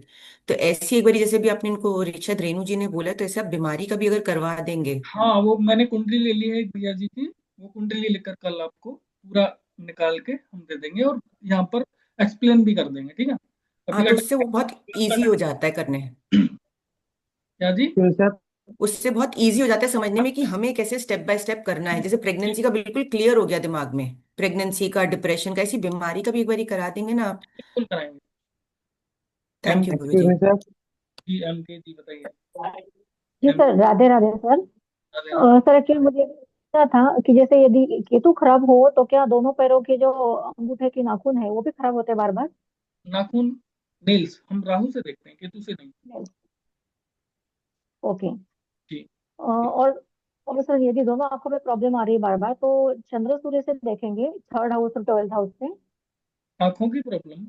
तो ऐसी एक बारी जैसे भी आपने इनको शायद रेणु जी ने बोला, तो ऐसे आप बीमारी का भी अगर करवा देंगे। हाँ, वो मैंने कुंडली ले ली है एक भैया जी की, वो कुंडली लेकर कल आपको पूरा निकाल के हम दे देंगे, और यहाँ पर एक्सप्लेन भी कर देंगे, ठीक है? अभी हाँ, का तो उससे वो बहुत इजी हो टाइम। जाता है करने। क्या जी? तो सर उससे बहुत इजी हो जाता है समझने में कि हमें कैसे स्टेप बाय स्टेप करना है। जैसे प्रेगनेंसी का बिल्कुल क्लियर हो गया दिमाग में, प्रेगनेंसी का, डिप्रेशन का, ऐसी बीमारी का भी एक बारी करा देंगे ना आप। बिल्कुल कराएंगे। थैंक एम यू एक्सक्यूज गुरुजी। Me sir. जी, एम के जी बताइए। जी एम sir, Radhe Radhe sir. Radhe Radhe. Sir actually मुझे पूछना था कि जैसे यदि केतु खराब हो तो क्या दोनों पैरों के जो अंगूठे के नाखून है वो भी खराब होते हैं बार बार? नाखून, नेल्स हम राहु से देखते हैं, केतु से नहीं। ओके। जी। और सर यदि दोनों आंखों में प्रॉब्लम आ रही है बार बार, तो चंद्र सूर्य से देखेंगे, थर्ड हाउस और ट्वेल्थ हाउस से। आंखों की प्रॉब्लम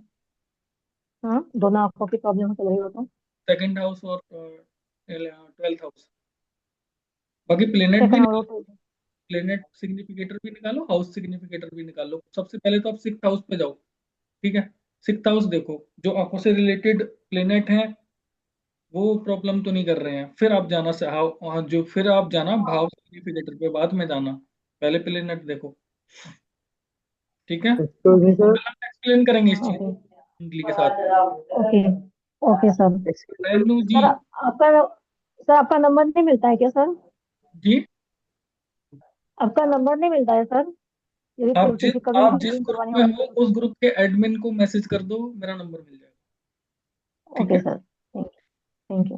हाँ, दोनों आंखों की प्रॉब्लम चल रही हो तो सेकंड हाउस और 12th हाउस। बाकी प्लेनेट भी सेकंड निकालो, और प्लेनेट सिग्निफिकेटर भी निकालो, हाउस सिग्निफिकेटर भी निकालो। सबसे पहले तो आप 6th हाउस पे जाओ, ठीक है? 6th हाउस देखो, जो आंखों से रिलेटेड प्लेनेट हैं वो प्रॉब्लम तो नहीं कर रहे हैं, फिर आप जाना से जो फिर आप जाना भाव सिग्निफिकेटर पे, बाद में जाना, पहले प्लेनेट देखो, ठीक है? Excuse me sir. एक्सप्लेन करेंगे इस चीज ओके कुंडली के साथ। Okay okay sir. Renu ji. Sir आपका सर आपका नंबर नहीं मिलता है क्या सर? जी, आपका नंबर नहीं मिलता है सर, यदि किसी का भी आप जिस हीलिंग ग्रुप करवानी में हो हो तो? उस ग्रुप के एडमिन को मैसेज कर दो, मेरा नंबर मिल जाएगा, ठीक ओके है? Sir, thank you.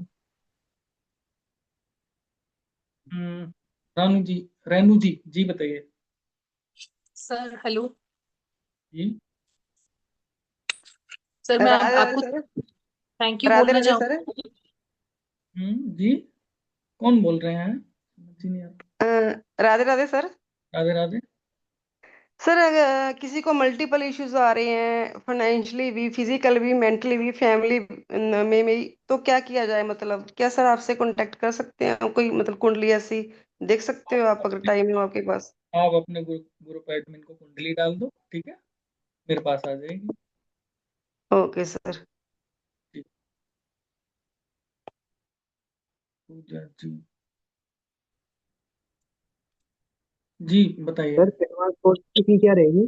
हम्म, रानू जी, रेनू जी, जी बताइए। Sir hello. जी। सर मैं राधे राधे आपको सर। थैंक यू राधे बोलना राधे सर। चाहूंगी। जी, कौन बोल रहे हैं? समझ ही नहीं आ रहा। राधे राधे सर। राधे राधे। सर अगर किसी को मल्टीपल इश्यूज आ रहे हैं, फाइनेंशियली भी, फिजिकल भी, मेंटली भी, फैमिली में भी, तो क्या किया जाए? मतलब क्या सर आपसे कांटेक्ट कर सकते हैं? कोई मतलब कुंडली ऐसी देख सकते हो आप, अगर टाइम हो आपके पास? आप अपने ग्रुप एडमिन को कुंडली डाल दो, ठीक है? मेरे पास आ जाएगी। Okay sir. जी। पूजा जी, जी बताइए। सर पेमेंट कोर्स की क्या रहेगी?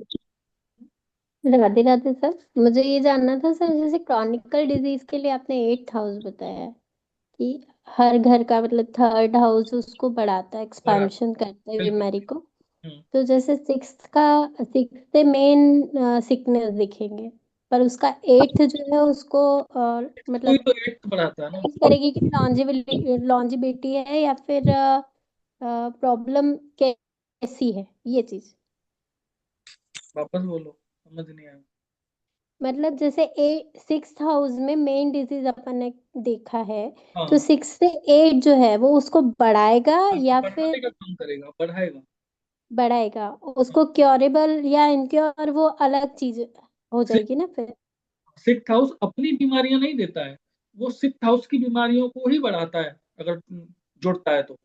राधे राधे सर, मुझे ये जानना था सर, जैसे क्रॉनिकल डिजीज के लिए आपने 8th हाउस बताया है कि हर घर का मतलब थर्ड हाउस उसको बढ़ाता है, बराबर, एक्सपांशन करता है बिल्कुल। बीमारी को। हम्म, तो जैसे सिक्स से मेन सिकनेस दिखेंगे, पर उसका 8th जो है उसको कोई मतलब तो 8th बढ़ाता है ना। इस करेगी कि लॉन्जिविटी है या फिर प्रॉब्लम कैसी है ये चीज? वापस बोलो, समझ नहीं आया। मतलब जैसे 6th हाउस में मेन डिजीज अपन ने देखा है, तो हाँ 6 से 8 जो है वो उसको बढ़ाएगा या फिर बढ़ाने का काम करेगा, बढ़ाएगा। बढ़ाएगा, उसको क्योरेबल या इनक्योर वो अलग चीज हो जाएगी ना फिर। सिक्स हाउस अपनी बीमारियां नहीं देता है, वो सिक्स हाउस की बीमारियों को ही बढ़ाता है अगर जुड़ता है तो।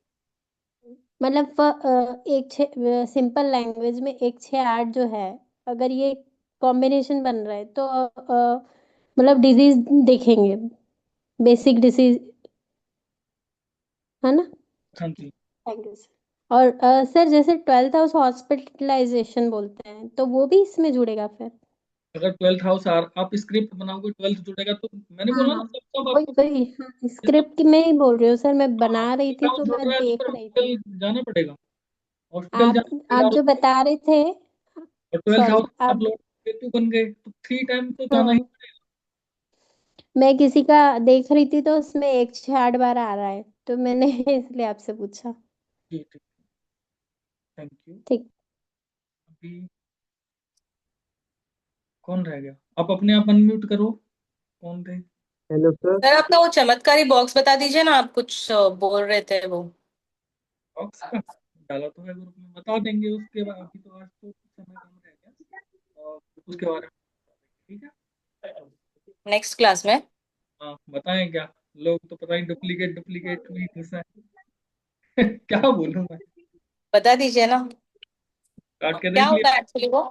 मतलब एक सिंपल लैंग्वेज में 1 6 8 जो है, अगर ये कॉम्बिनेशन बन रहा है तो मतलब डिजीज देखेंगे, बेसिक डिसीज, है ना। हाँ जी। Thank you sir. और सर जैसे 12th हाउस हॉस्पिटलाइजेशन बोलते हैं, तो वो भी इसमें जुड़ेगा फिर। अगर ट्वेल्थ हाउस आप स्क्रिप्ट बनाओगे, ट्वेल्थ जुड़ेगा, तो मैंने हाँ बोला ना हाँ, सब सब वही आपको। वही, हाँ स्क्रिप्ट में ही बोल रही हूँ सर, मैं हाँ बना रही ट्वेल्थ थी हाउस तो जुड़ मैं रहा है तो देख फिर रही थी। हॉस्पिटल जाना पड़ेगा, हॉस्पिटल आप जाना पड़ेगा। आप जो बता रहे थे, और ट्वेल्थ सॉरी हाउस आप आप, लोग केतु बन गए तो 3 टाइम तो जाना ही हाँ पड़ेगा। मैं किसी का देख रही थी तो उसमें 1 6 8 बार आ रहा है, तो मैंने इसलिए आपसे पूछा। जी ठीक, थैंक यू। ठीक। अभी कौन रह गया? आप अपने आप अनम्यूट करो, कौन थे? Hello sir. सर अपना वो चमत्कारी बॉक्स बता दीजिए ना, आप कुछ बोल रहे थे वो। बॉक्स का डाला तो है ग्रुप में, बता देंगे उसके बाद, अभी तो आज तो समय कम रह गया और उसके बारे में बता देंगे, ठीक है। नेक्स्ट क्लास में। हाँ बताएं क्या, लोग तो पता ही डुप्लीकेट डुप्लीकेट में ही घुसा है। क्या बोलूं मैं, बता दीजिए ना, काट के क्या देख होता लिया। है एक्चुअली वो।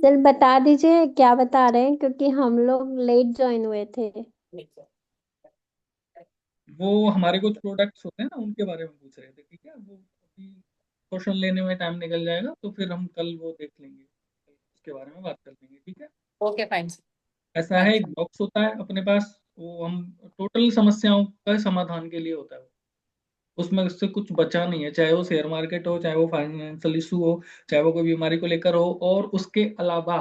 सर बता दीजिए क्या बता रहे हैं, क्योंकि हम लोग लेट ज्वाइन हुए थे। वो हमारे कुछ प्रोडक्ट्स होते हैं ना, उनके बारे में पूछ रहे थे, ठीक है। वो अभी क्वेश्चन लेने में टाइम निकल जाएगा, तो फिर हम कल वो देख लेंगे, उसके बारे में बात कर लेंगे, ठीक है। Okay fine. ऐसा है, एक बॉक्स होता है अपने पास, वो हम टोटल समस्याओं का समाधान के लिए होता है। उसमें उससे कुछ बचा नहीं है, चाहे वो शेयर मार्केट हो, चाहे वो फाइनेंशियल इशू हो, चाहे वो कोई बीमारी को लेकर हो। और उसके अलावा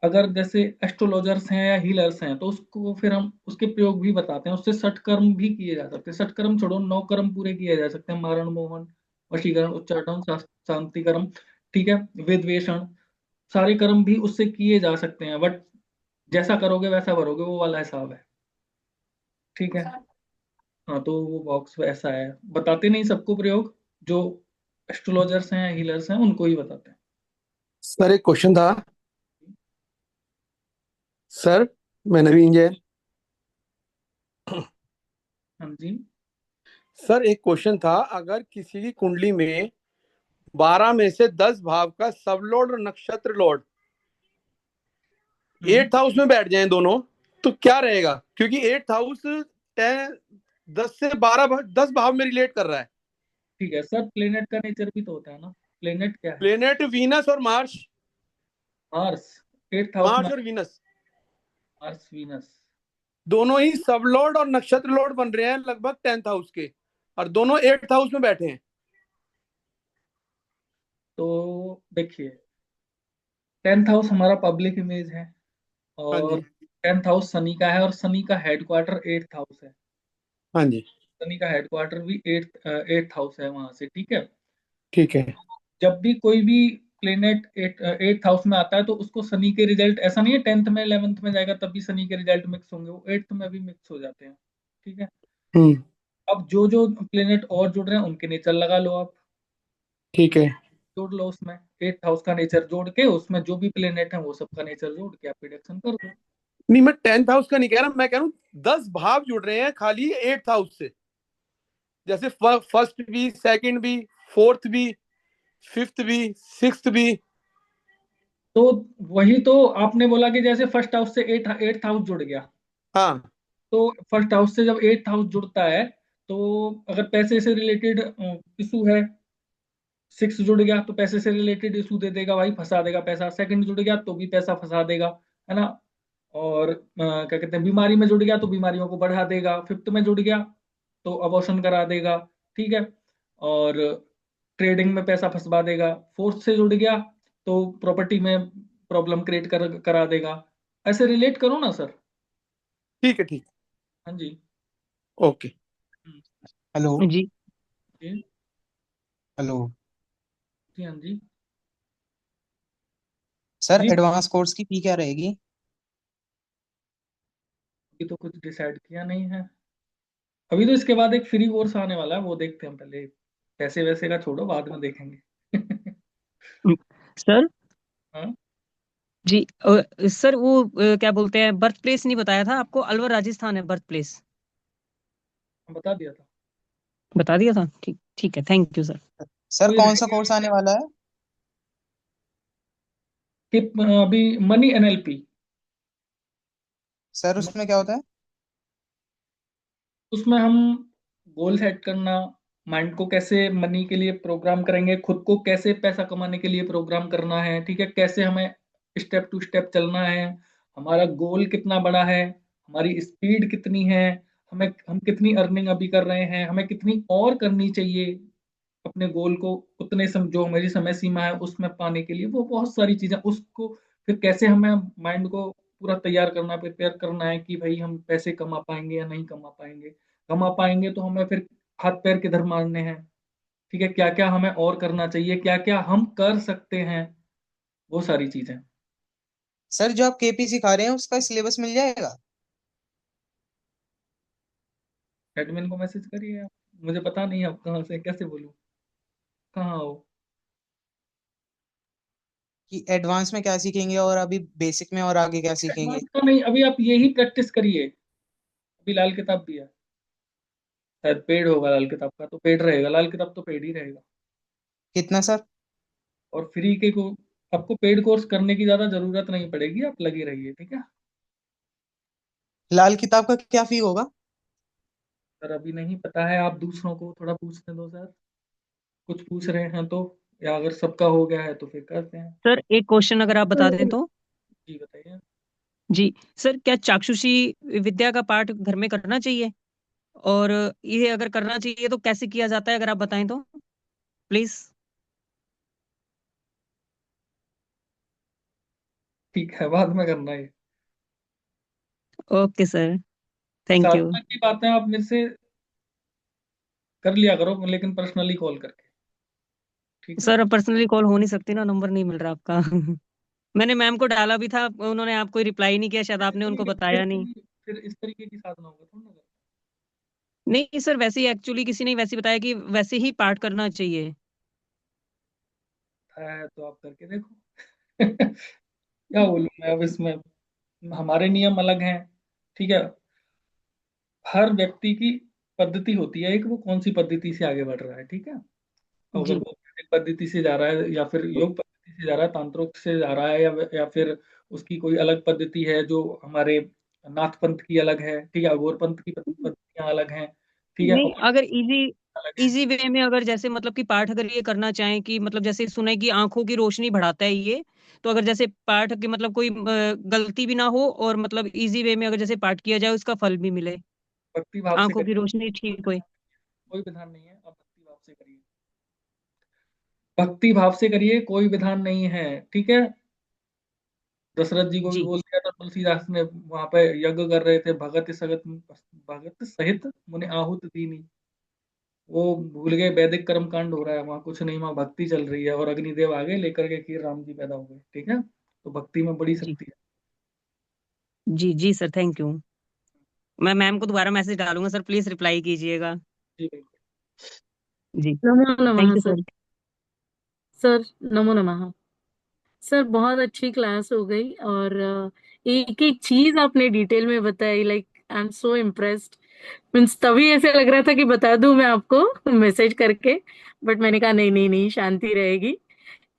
अगर जैसे एस्ट्रोलॉजर्स हैं या हीलर्स हैं, तो उसको फिर हम उसके प्रयोग भी बताते हैं। उससे 60 कर्म भी किए जा सकते हैं, 60 कर्म छोड़ो, 9 कर्म पूरे किए जा सकते हैं। मारण, मोहन, वशीकरण, उच्चाटन, शांति कर्म, ठीक है, विद्वेषण, सारे कर्म भी उससे किए जा सकते हैं। बट जैसा करोगे वैसा भरोगे, वो वाला हिसाब है, ठीक है। हाँ तो वो बॉक्स ऐसा है, बताते नहीं सबको प्रयोग, जो एस्ट्रोलॉजर्स हैं हीलर्स हैं उनको ही बताते हैं। सर एक क्वेश्चन था। सर मैं नवीन जैन। हाँ जी। सर एक क्वेश्चन था, अगर किसी की कुंडली में 12 में से 10 भाव का सब लॉर्ड और नक्षत्र लॉर्ड हम्म 8th हाउस में बैठ जाएं दोनों, तो क्या रहेगा? क्योंकि 8th हाउस 10 भाव में रिलेट कर रहा है। ठीक है सर, प्लेनेट का नेचर भी तो होता है ना। प्लेनेट क्या है? प्लेनेट वीनस और मार्स। मार्स, 8th हाउस में। मार्स और वीनस मार्स, वीनस। दोनों ही सब लॉर्ड और नक्षत्र लॉर्ड बन रहे हैं लगभग 10th हाउस के, और दोनों 8th हाउस में बैठे हैं। तो देखिए, 10th हाउस हमारा पब्लिक इमेज है, हाँ और जी। 10th हाउस शनि का है, और शनि का हेडक्वार्टर 8th हाउस है। हाँ जी। शनि का हेडक्वार्टर भी एट्थ हाउस है वहां से, ठीक है। ठीक है। जब भी कोई भी प्लेनेट 8th हाउस में आता है, तो उसको शनि के रिजल्ट, ऐसा नहीं है 10th में 11th में जाएगा तब भी शनि के रिजल्ट मिक्स होंगे, वो 8th में भी मिक्स हो जाते हैं, ठीक है। हम्म। अब जो जो प्लेनेट और जुड़ रहे हैं उनके नेचर लगा लो आप, ठीक है। जोड़ लो उसमें 8th हाउस का नेचर जोड़ के, उसमें जो भी प्लेनेट है वो सबका नेचर जोड़ के आप प्रिडिक्शन कर दो। नहीं, मैं 10th हाउस का नहीं कह रहा, मैं कह रहा हूँ 10 भाव जुड़ रहे हैं खाली 8th हाउस से। जैसे फर्स्ट भी, सेकंड भी, फोर्थ भी, फिफ्थ भी, सिक्स्थ भी। तो वही तो आपने बोला कि जैसे फर्स्ट हाउस से एट्थ हाउस जुड़ गया, हाँ। तो फर्स्ट हाउस से जब 8th हाउस जुड़ता है, तो अगर पैसे से रिलेटेड इशू है, 6 जुड़ गया तो पैसे से रिलेटेड इशू दे देगा भाई, फंसा देगा पैसा। सेकंड जुड़ गया तो भी पैसा फंसा देगा, है ना। और क्या कहते हैं, बीमारी में जुड़ गया तो बीमारियों को बढ़ा देगा। फिफ्थ में जुड़ गया तो अबॉर्शन करा देगा, ठीक है। और ट्रेडिंग में पैसा फंसवा देगा। फोर्थ से जुड़ गया तो प्रॉपर्टी में प्रॉब्लम क्रिएट करा देगा। ऐसे रिलेट करो ना सर। ठीक है। ठीक। हाँ जी। ओके। हम्म, हेलो। जी। जी। हेलो जी हाँ जी। सर, जी एडवांस कोर्स की फी क्या रहेगी? अभी तो कुछ डिसाइड किया नहीं है। अभी तो इसके बाद एक फ्री कोर्स आने वाला है, वो देखते हैं पहले। पैसे वैसे का छोड़ो, बाद में देखेंगे। सर हाँ, जी, सर वो क्या बोलते हैं, बर्थ प्लेस नहीं बताया था आपको, अलवर राजस्थान है बर्थ प्लेस। बता दिया था। बता दिया था, ठीक ठीक है, थैंक यू सर। सर कोई कौन रह सा गया कोर्स आने वाला है? कि अभी मनी एनएलपी। सर उसमें क्या होता है? उसमें हम गोल सेट करना, माइंड को कैसे मनी के लिए प्रोग्राम करेंगे, खुद को कैसे पैसा कमाने के लिए प्रोग्राम करना है, ठीक है, कैसे हमें स्टेप टू स्टेप चलना है, हमारा गोल कितना बड़ा है, हमारी स्पीड कितनी है, हम कितनी अर्निंग अभी कर रहे हैं, हमें कितनी और करनी चाहिए अपने गोल को उतने जो हमारी समय सीमा है उसमें पाने के लिए। वो बहुत सारी चीजें, उसको फिर कैसे हमें माइंड को पूरा तैयार करना, प्रिपेयर करना है कि भाई हम पैसे कमा पाएंगे या नहीं कमा पाएंगे। कमा पाएंगे तो हमें फिर हाथ पैर किधर मारने हैं, ठीक है, क्या क्या हमें और करना चाहिए, क्या क्या हम कर सकते हैं, वो सारी चीजें। सर जो आप केपी सिखा रहे हैं उसका सिलेबस मिल जाएगा? एडमिन को मैसेज करिए आप। मुझे पता नहीं है आप कहाँ से, कैसे बोलूँ, कहाँ हो। कि एडवांस में क्या सीखेंगे और अभी बेसिक में और आगे क्या सीखेंगे? एडवांस का नहीं, अभी आप यही प्रैक्टिस करिए। अभी लाल किताब भी है, शायद पेड होगा लाल किताब का, तो पेड रहेगा, लाल किताब तो पेड ही रहेगा। कितना सर? और फ्री के को आपको पेड कोर्स करने की ज्यादा जरूरत नहीं पड़ेगी, आप लगे रहिए, ठीक है। लाल किताब का क्या फी होगा? सर अभी नहीं पता है, आप दूसरों को थोड़ा पूछने दो सर, कुछ पूछ रहे हैं तो, या अगर सबका हो गया है तो फिर करते हैं। सर एक क्वेश्चन अगर आप बता दें तो। जी बताइए। जी सर, क्या चाक्षुषी विद्या का पाठ घर में करना चाहिए, और ये अगर करना चाहिए तो कैसे किया जाता है, अगर आप बताएं तो प्लीज। ठीक है, बाद में करना है। Okay sir, thank you. साधना की बातें आप मेरे से कर लिया करो, लेकिन पर्सनली कॉल करके, ठीक है। सर पर्सनली कॉल हो नहीं सकती ना, नंबर नहीं मिल रहा आपका। मैंने मैम को डाला भी था, उन्होंने आपको रिप्लाई नहीं किया, शायद फिर आपने उनको फिर बताया नहीं। फिर इस तरीके की साधना होगा थोड़ा ना। नहीं सर, वैसे ही एक्चुअली किसी ने वैसे ही बताया कि वैसे ही पाठ करना चाहिए। है तो आप करके देखो। क्या बोलूं मैं अब इसमें, हमारे नियम अलग हैं, ठीक है। हर व्यक्ति की पद्धति होती है एक, वो कौन सी पद्धति से आगे बढ़ रहा है, ठीक है। अगर जी वो वैदिक पद्धति से जा रहा है, या फिर योग पद्धति से जा रहा है, तांत्रिक से जा रहा है, या फिर उसकी कोई अलग पद्धति है जो हमारे नाथ पंथ की अलग है, ठीक है, अघोर पंथ की पद्धतियां अलग हैं, ठीक है, नहीं, और अगर इजी अलग है। इजी वे में अगर जैसे मतलब कि पाठ अगर ये करना चाहें कि मतलब जैसे सुना है कि आंखों की रोशनी बढ़ाता है ये, तो अगर जैसे पाठ की मतलब कोई गलती भी ना हो, और मतलब इजी वे में अगर जैसे पाठ किया जाए उसका फल भी मिले, भक्ति भाव से आंखों की करिए, रोशनी कोई ठीक होए। विधान कोई विधान नहीं है, आप भक्ति भाव से करिए। भक्ति भाव से करिए, कोई विधान नहीं है, ठीक है। दशरथ जी को भी जी बोल दिया था तुलसीदास ने, वहां पे यज्ञ कर रहे थे, भगत सहित मुनि आहुति दीनी। वो भूल गए, वैदिक कर्म कांड हो रहा है वहां, कुछ नहीं, वहां भक्ति चल रही है, और अग्निदेव आगे लेकर के खीर राम जी पैदा हो गए, ठीक है। तो भक्ति में बड़ी जी शक्ति है। जी जी सर, थैंक यू। मैं मैम को दोबारा मैसेज डालूंगा सर, प्लीज रिप्लाई कीजिएगा। जी बिल्कुल। जी, नमो नमः thank you sir. Sir. Sir नमो नमः। सर बहुत अच्छी क्लास हो गई, और एक एक चीज आपने डिटेल में बताई, like I am so impressed. Means तभी ऐसे लग रहा था कि बता दूं मैं आपको मैसेज करके, बट मैंने कहा नहीं नहीं नहीं, शांति रहेगी,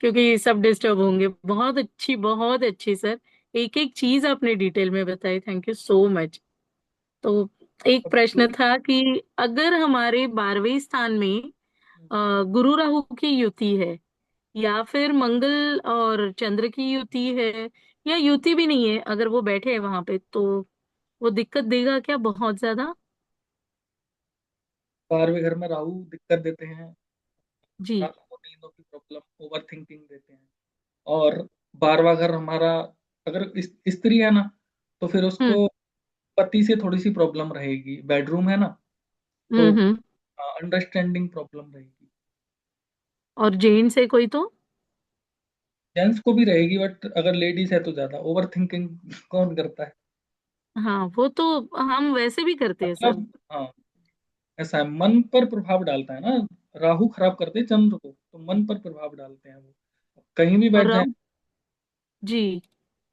क्योंकि सब डिस्टर्ब होंगे। बहुत अच्छी सर, एक एक चीज आपने डिटेल में बताई, थैंक यू सो मच। तो एक अब प्रश्न कोई था कि अगर हमारे 12वें स्थान में गुरु राहु की युति है, या फिर मंगल और चंद्र की युति है, या युति भी नहीं है, अगर वो बैठे हैं वहां पे, तो वो दिक्कत देगा क्या बहुत ज्यादा? 12वें घर में राहु दिक्कत देते हैं, जी। रात को नींदों की प्रॉब्लम, ओवर थिंकिंग देते हैं। और 12वां घर हमारा, अगर स्त्री है ना, तो फिर हम्म उसको पति से थोड़ी सी प्रॉब्लम रहेगी, बेडरूम है ना, तो हम्म। अंडरस्टैंडिंग प्रॉब्लम रहेगी। और जैन से कोई तो? जेंट्स को भी रहेगी, बट अगर लेडीज है तो ज्यादा ओवर थिंकिंग कौन करता है। हाँ, वो तो हम वैसे भी करते हैं सर। मतलब हाँ, ऐसा है, मन पर प्रभाव डालता है ना। राहु खराब करते हैं चंद्र को, तो मन पर प्रभाव डालते हैं वो, कहीं भी और बैठ जाए। राहु, जी,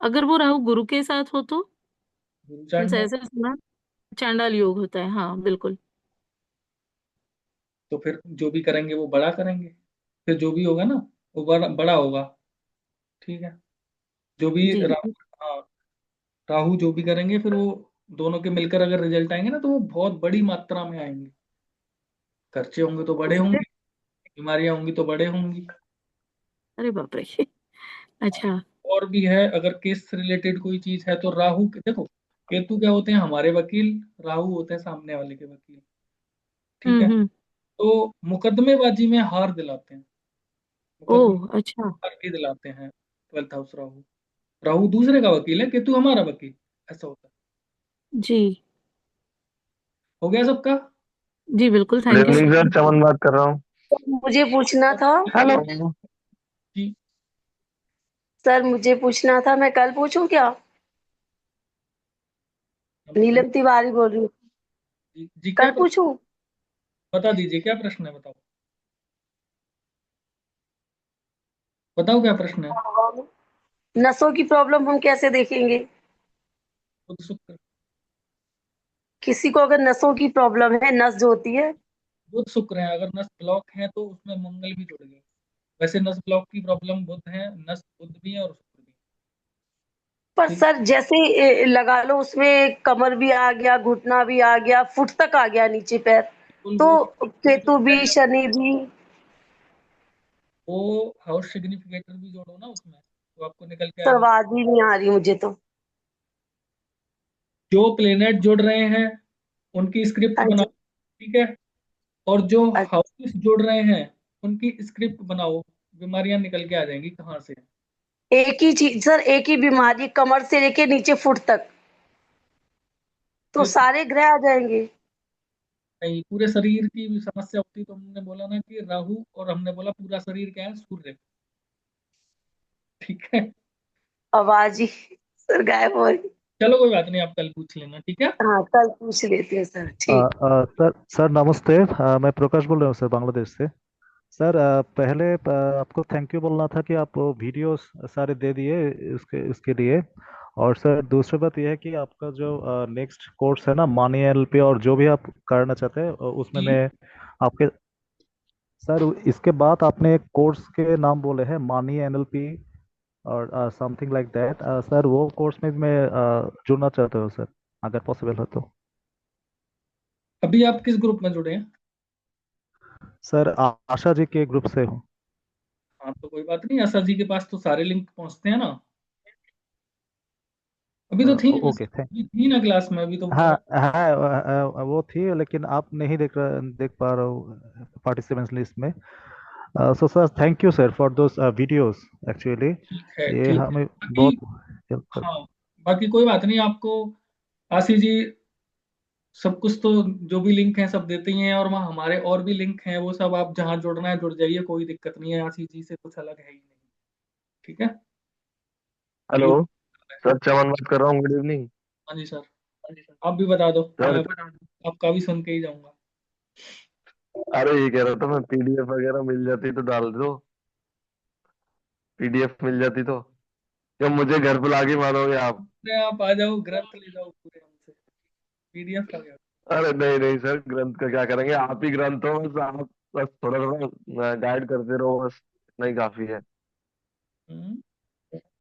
अगर वो राहु गुरु के साथ हो तो गुरु मीन्स चांडाल। ऐसा सुना, चांडाल योग होता है, हाँ बिल्कुल। तो फिर जो भी करेंगे वो बड़ा करेंगे, फिर जो भी होगा ना वो बड़ा बड़ा होगा। ठीक है, जो भी जी राहु, हाँ, राहु जो भी करेंगे फिर वो दोनों के मिलकर अगर रिजल्ट आएंगे ना तो वो बहुत बड़ी मात्रा में आएंगे। खर्चे होंगे तो बड़े उससे, होंगे, बीमारियां होंगी तो बड़े होंगी। अरे बाप रे। अच्छा। और भी है, अगर केस से रिलेटेड कोई चीज है तो राहु के देखो, केतु क्या होते हैं हमारे वकील, राहु होते हैं सामने वाले के वकील। ठीक है, हम्म। तो मुकदमेबाजी में हार दिलाते हैं, मुकदमे ओह अच्छा। हार भी दिलाते हैं। 12th हाउस राहु, राहु दूसरे का वकील है, केतु हमारा वकील, ऐसा होता है। जी हो गया सबका। जी बिल्कुल, good thank you evening sir, sir. Chaman बात कर रहा हूँ। मुझे पूछना था। हेलो। जी सर मुझे पूछना था, मैं कल पूछूं क्या? नमस्ते नीलम तिवारी बोल रही हूँ। जी क्या कल पूछूं? बता दीजिए क्या प्रश्न है, बताओ बताओ क्या प्रश्न है। नसों की प्रॉब्लम हम कैसे देखेंगे? बुध शुक्र, किसी को अगर नसों की प्रॉब्लम है, नस जो होती है, बुध शुक्र है, अगर नस ब्लॉक है तो उसमें मंगल भी जुड़ गए। वैसे नस ब्लॉक की प्रॉब्लम बुध है, नस बुध भी है और शुक्र भी। पर ठीक, सर जैसे लगा लो उसमें कमर भी आ गया, घुटना भी आ गया, फुट तक आ गया नीचे पैर, बिल्कुल तो वो केतु भी शनि भी। वो हाउस सिग्निफिकेटर भी जोड़ो ना उसमें, तो आपको निकल के सर आएगा। आवाज ही नहीं आ रही मुझे तो। जो प्लेनेट जुड़ रहे हैं उनकी स्क्रिप्ट बनाओ। अच्छा। ठीक है, और जो अच्छा। हाउसेस जुड़ रहे हैं उनकी स्क्रिप्ट बनाओ, बीमारियां निकल के आ जाएंगी कहाँ से। एक ही चीज सर, एक ही बीमारी कमर से लेके नीचे फुट तक, तो फिर सारे ग्रह आ जाएंगे। नहीं, पूरे शरीर की भी समस्या होती तो हमने बोला ना कि राहु, और हमने बोला पूरा शरीर क्या है, सूर्य। ठीक है, आवाज ही सर गायब हो रही। चलो कोई बात नहीं, आप कल पूछ लेना, ठीक है। हाँ कल पूछ लेते हैं सर, ठीक। सर सर नमस्ते। मैं प्रकाश बोल रहा हूँ सर, बांग्लादेश से। सर पहले आपको थैंक यू बोलना था कि आप वीडियोस सारे दे दिए उसके उसके लिए। और सर दूसरी बात यह है कि आपका जो नेक्स्ट कोर्स है ना, मानी एनएलपी, और जो भी आप करना चाहते हैं उसमें जी, मैं आपके, सर इसके बाद आपने एक कोर्स के नाम बोले हैं, मानी एनएलपी और समथिंग लाइक दैट। सर वो कोर्स में भी मैं जुड़ना चाहता हूँ सर, अगर पॉसिबल हो तो। अभी आप किस ग्रुप में जुड़े हैं? सर आशा जी के ग्रुप से हूँ। हाँ तो कोई बात नहीं, आशा जी के पास तो सारे लिंक पहुंचते हैं ना। अभी तो थी, ओके थैंक। अभी थी ना क्लास में, अभी तो हाँ बहुत। हाँ, वो थी लेकिन आप नहीं देख पा रहा हूँ पार्टिसिपेंट्स लिस्ट में। So sir thank you sir for those videos actually, ठीक है, ये ठीक है, हमें बाकी बहुत हेल्प कर। हाँ, बाकी कोई बात नहीं आपको, आशीष जी सब कुछ तो, जो भी लिंक है सब देते ही हैं, और वहाँ हमारे और भी लिंक हैं, वो सब आप जहाँ जुड़ना है जुड़ जाइए, कोई दिक्कत नहीं है, आशीष जी से कुछ अलग है ही नहीं। ठीक है, हेलो ग्रुप। सर, चमन बात कर रहा हूँ। गुड इवनिंग हाँ जी सर, आप भी बता दो, सर। मैं आपका भी सुन के ही जाऊंगा। अरे ये कह रहा था मैं, पीडीएफ वगैरह मिल जाती तो डाल दो। पीडीएफ मिल जाती तो, या मुझे घर पे लाके मारोगे आप? अरे आप आ जाओ, ग्रंथ ले जाओ पूरे हमसे, पीडीएफ का क्या। अरे नहीं नहीं सर, ग्रंथ का क्या करेंगे, आप ही ग्रंथ हो, बस आप बस थोड़ा थोड़ा गाइड करते रहो, बस नहीं काफी है। हम्म,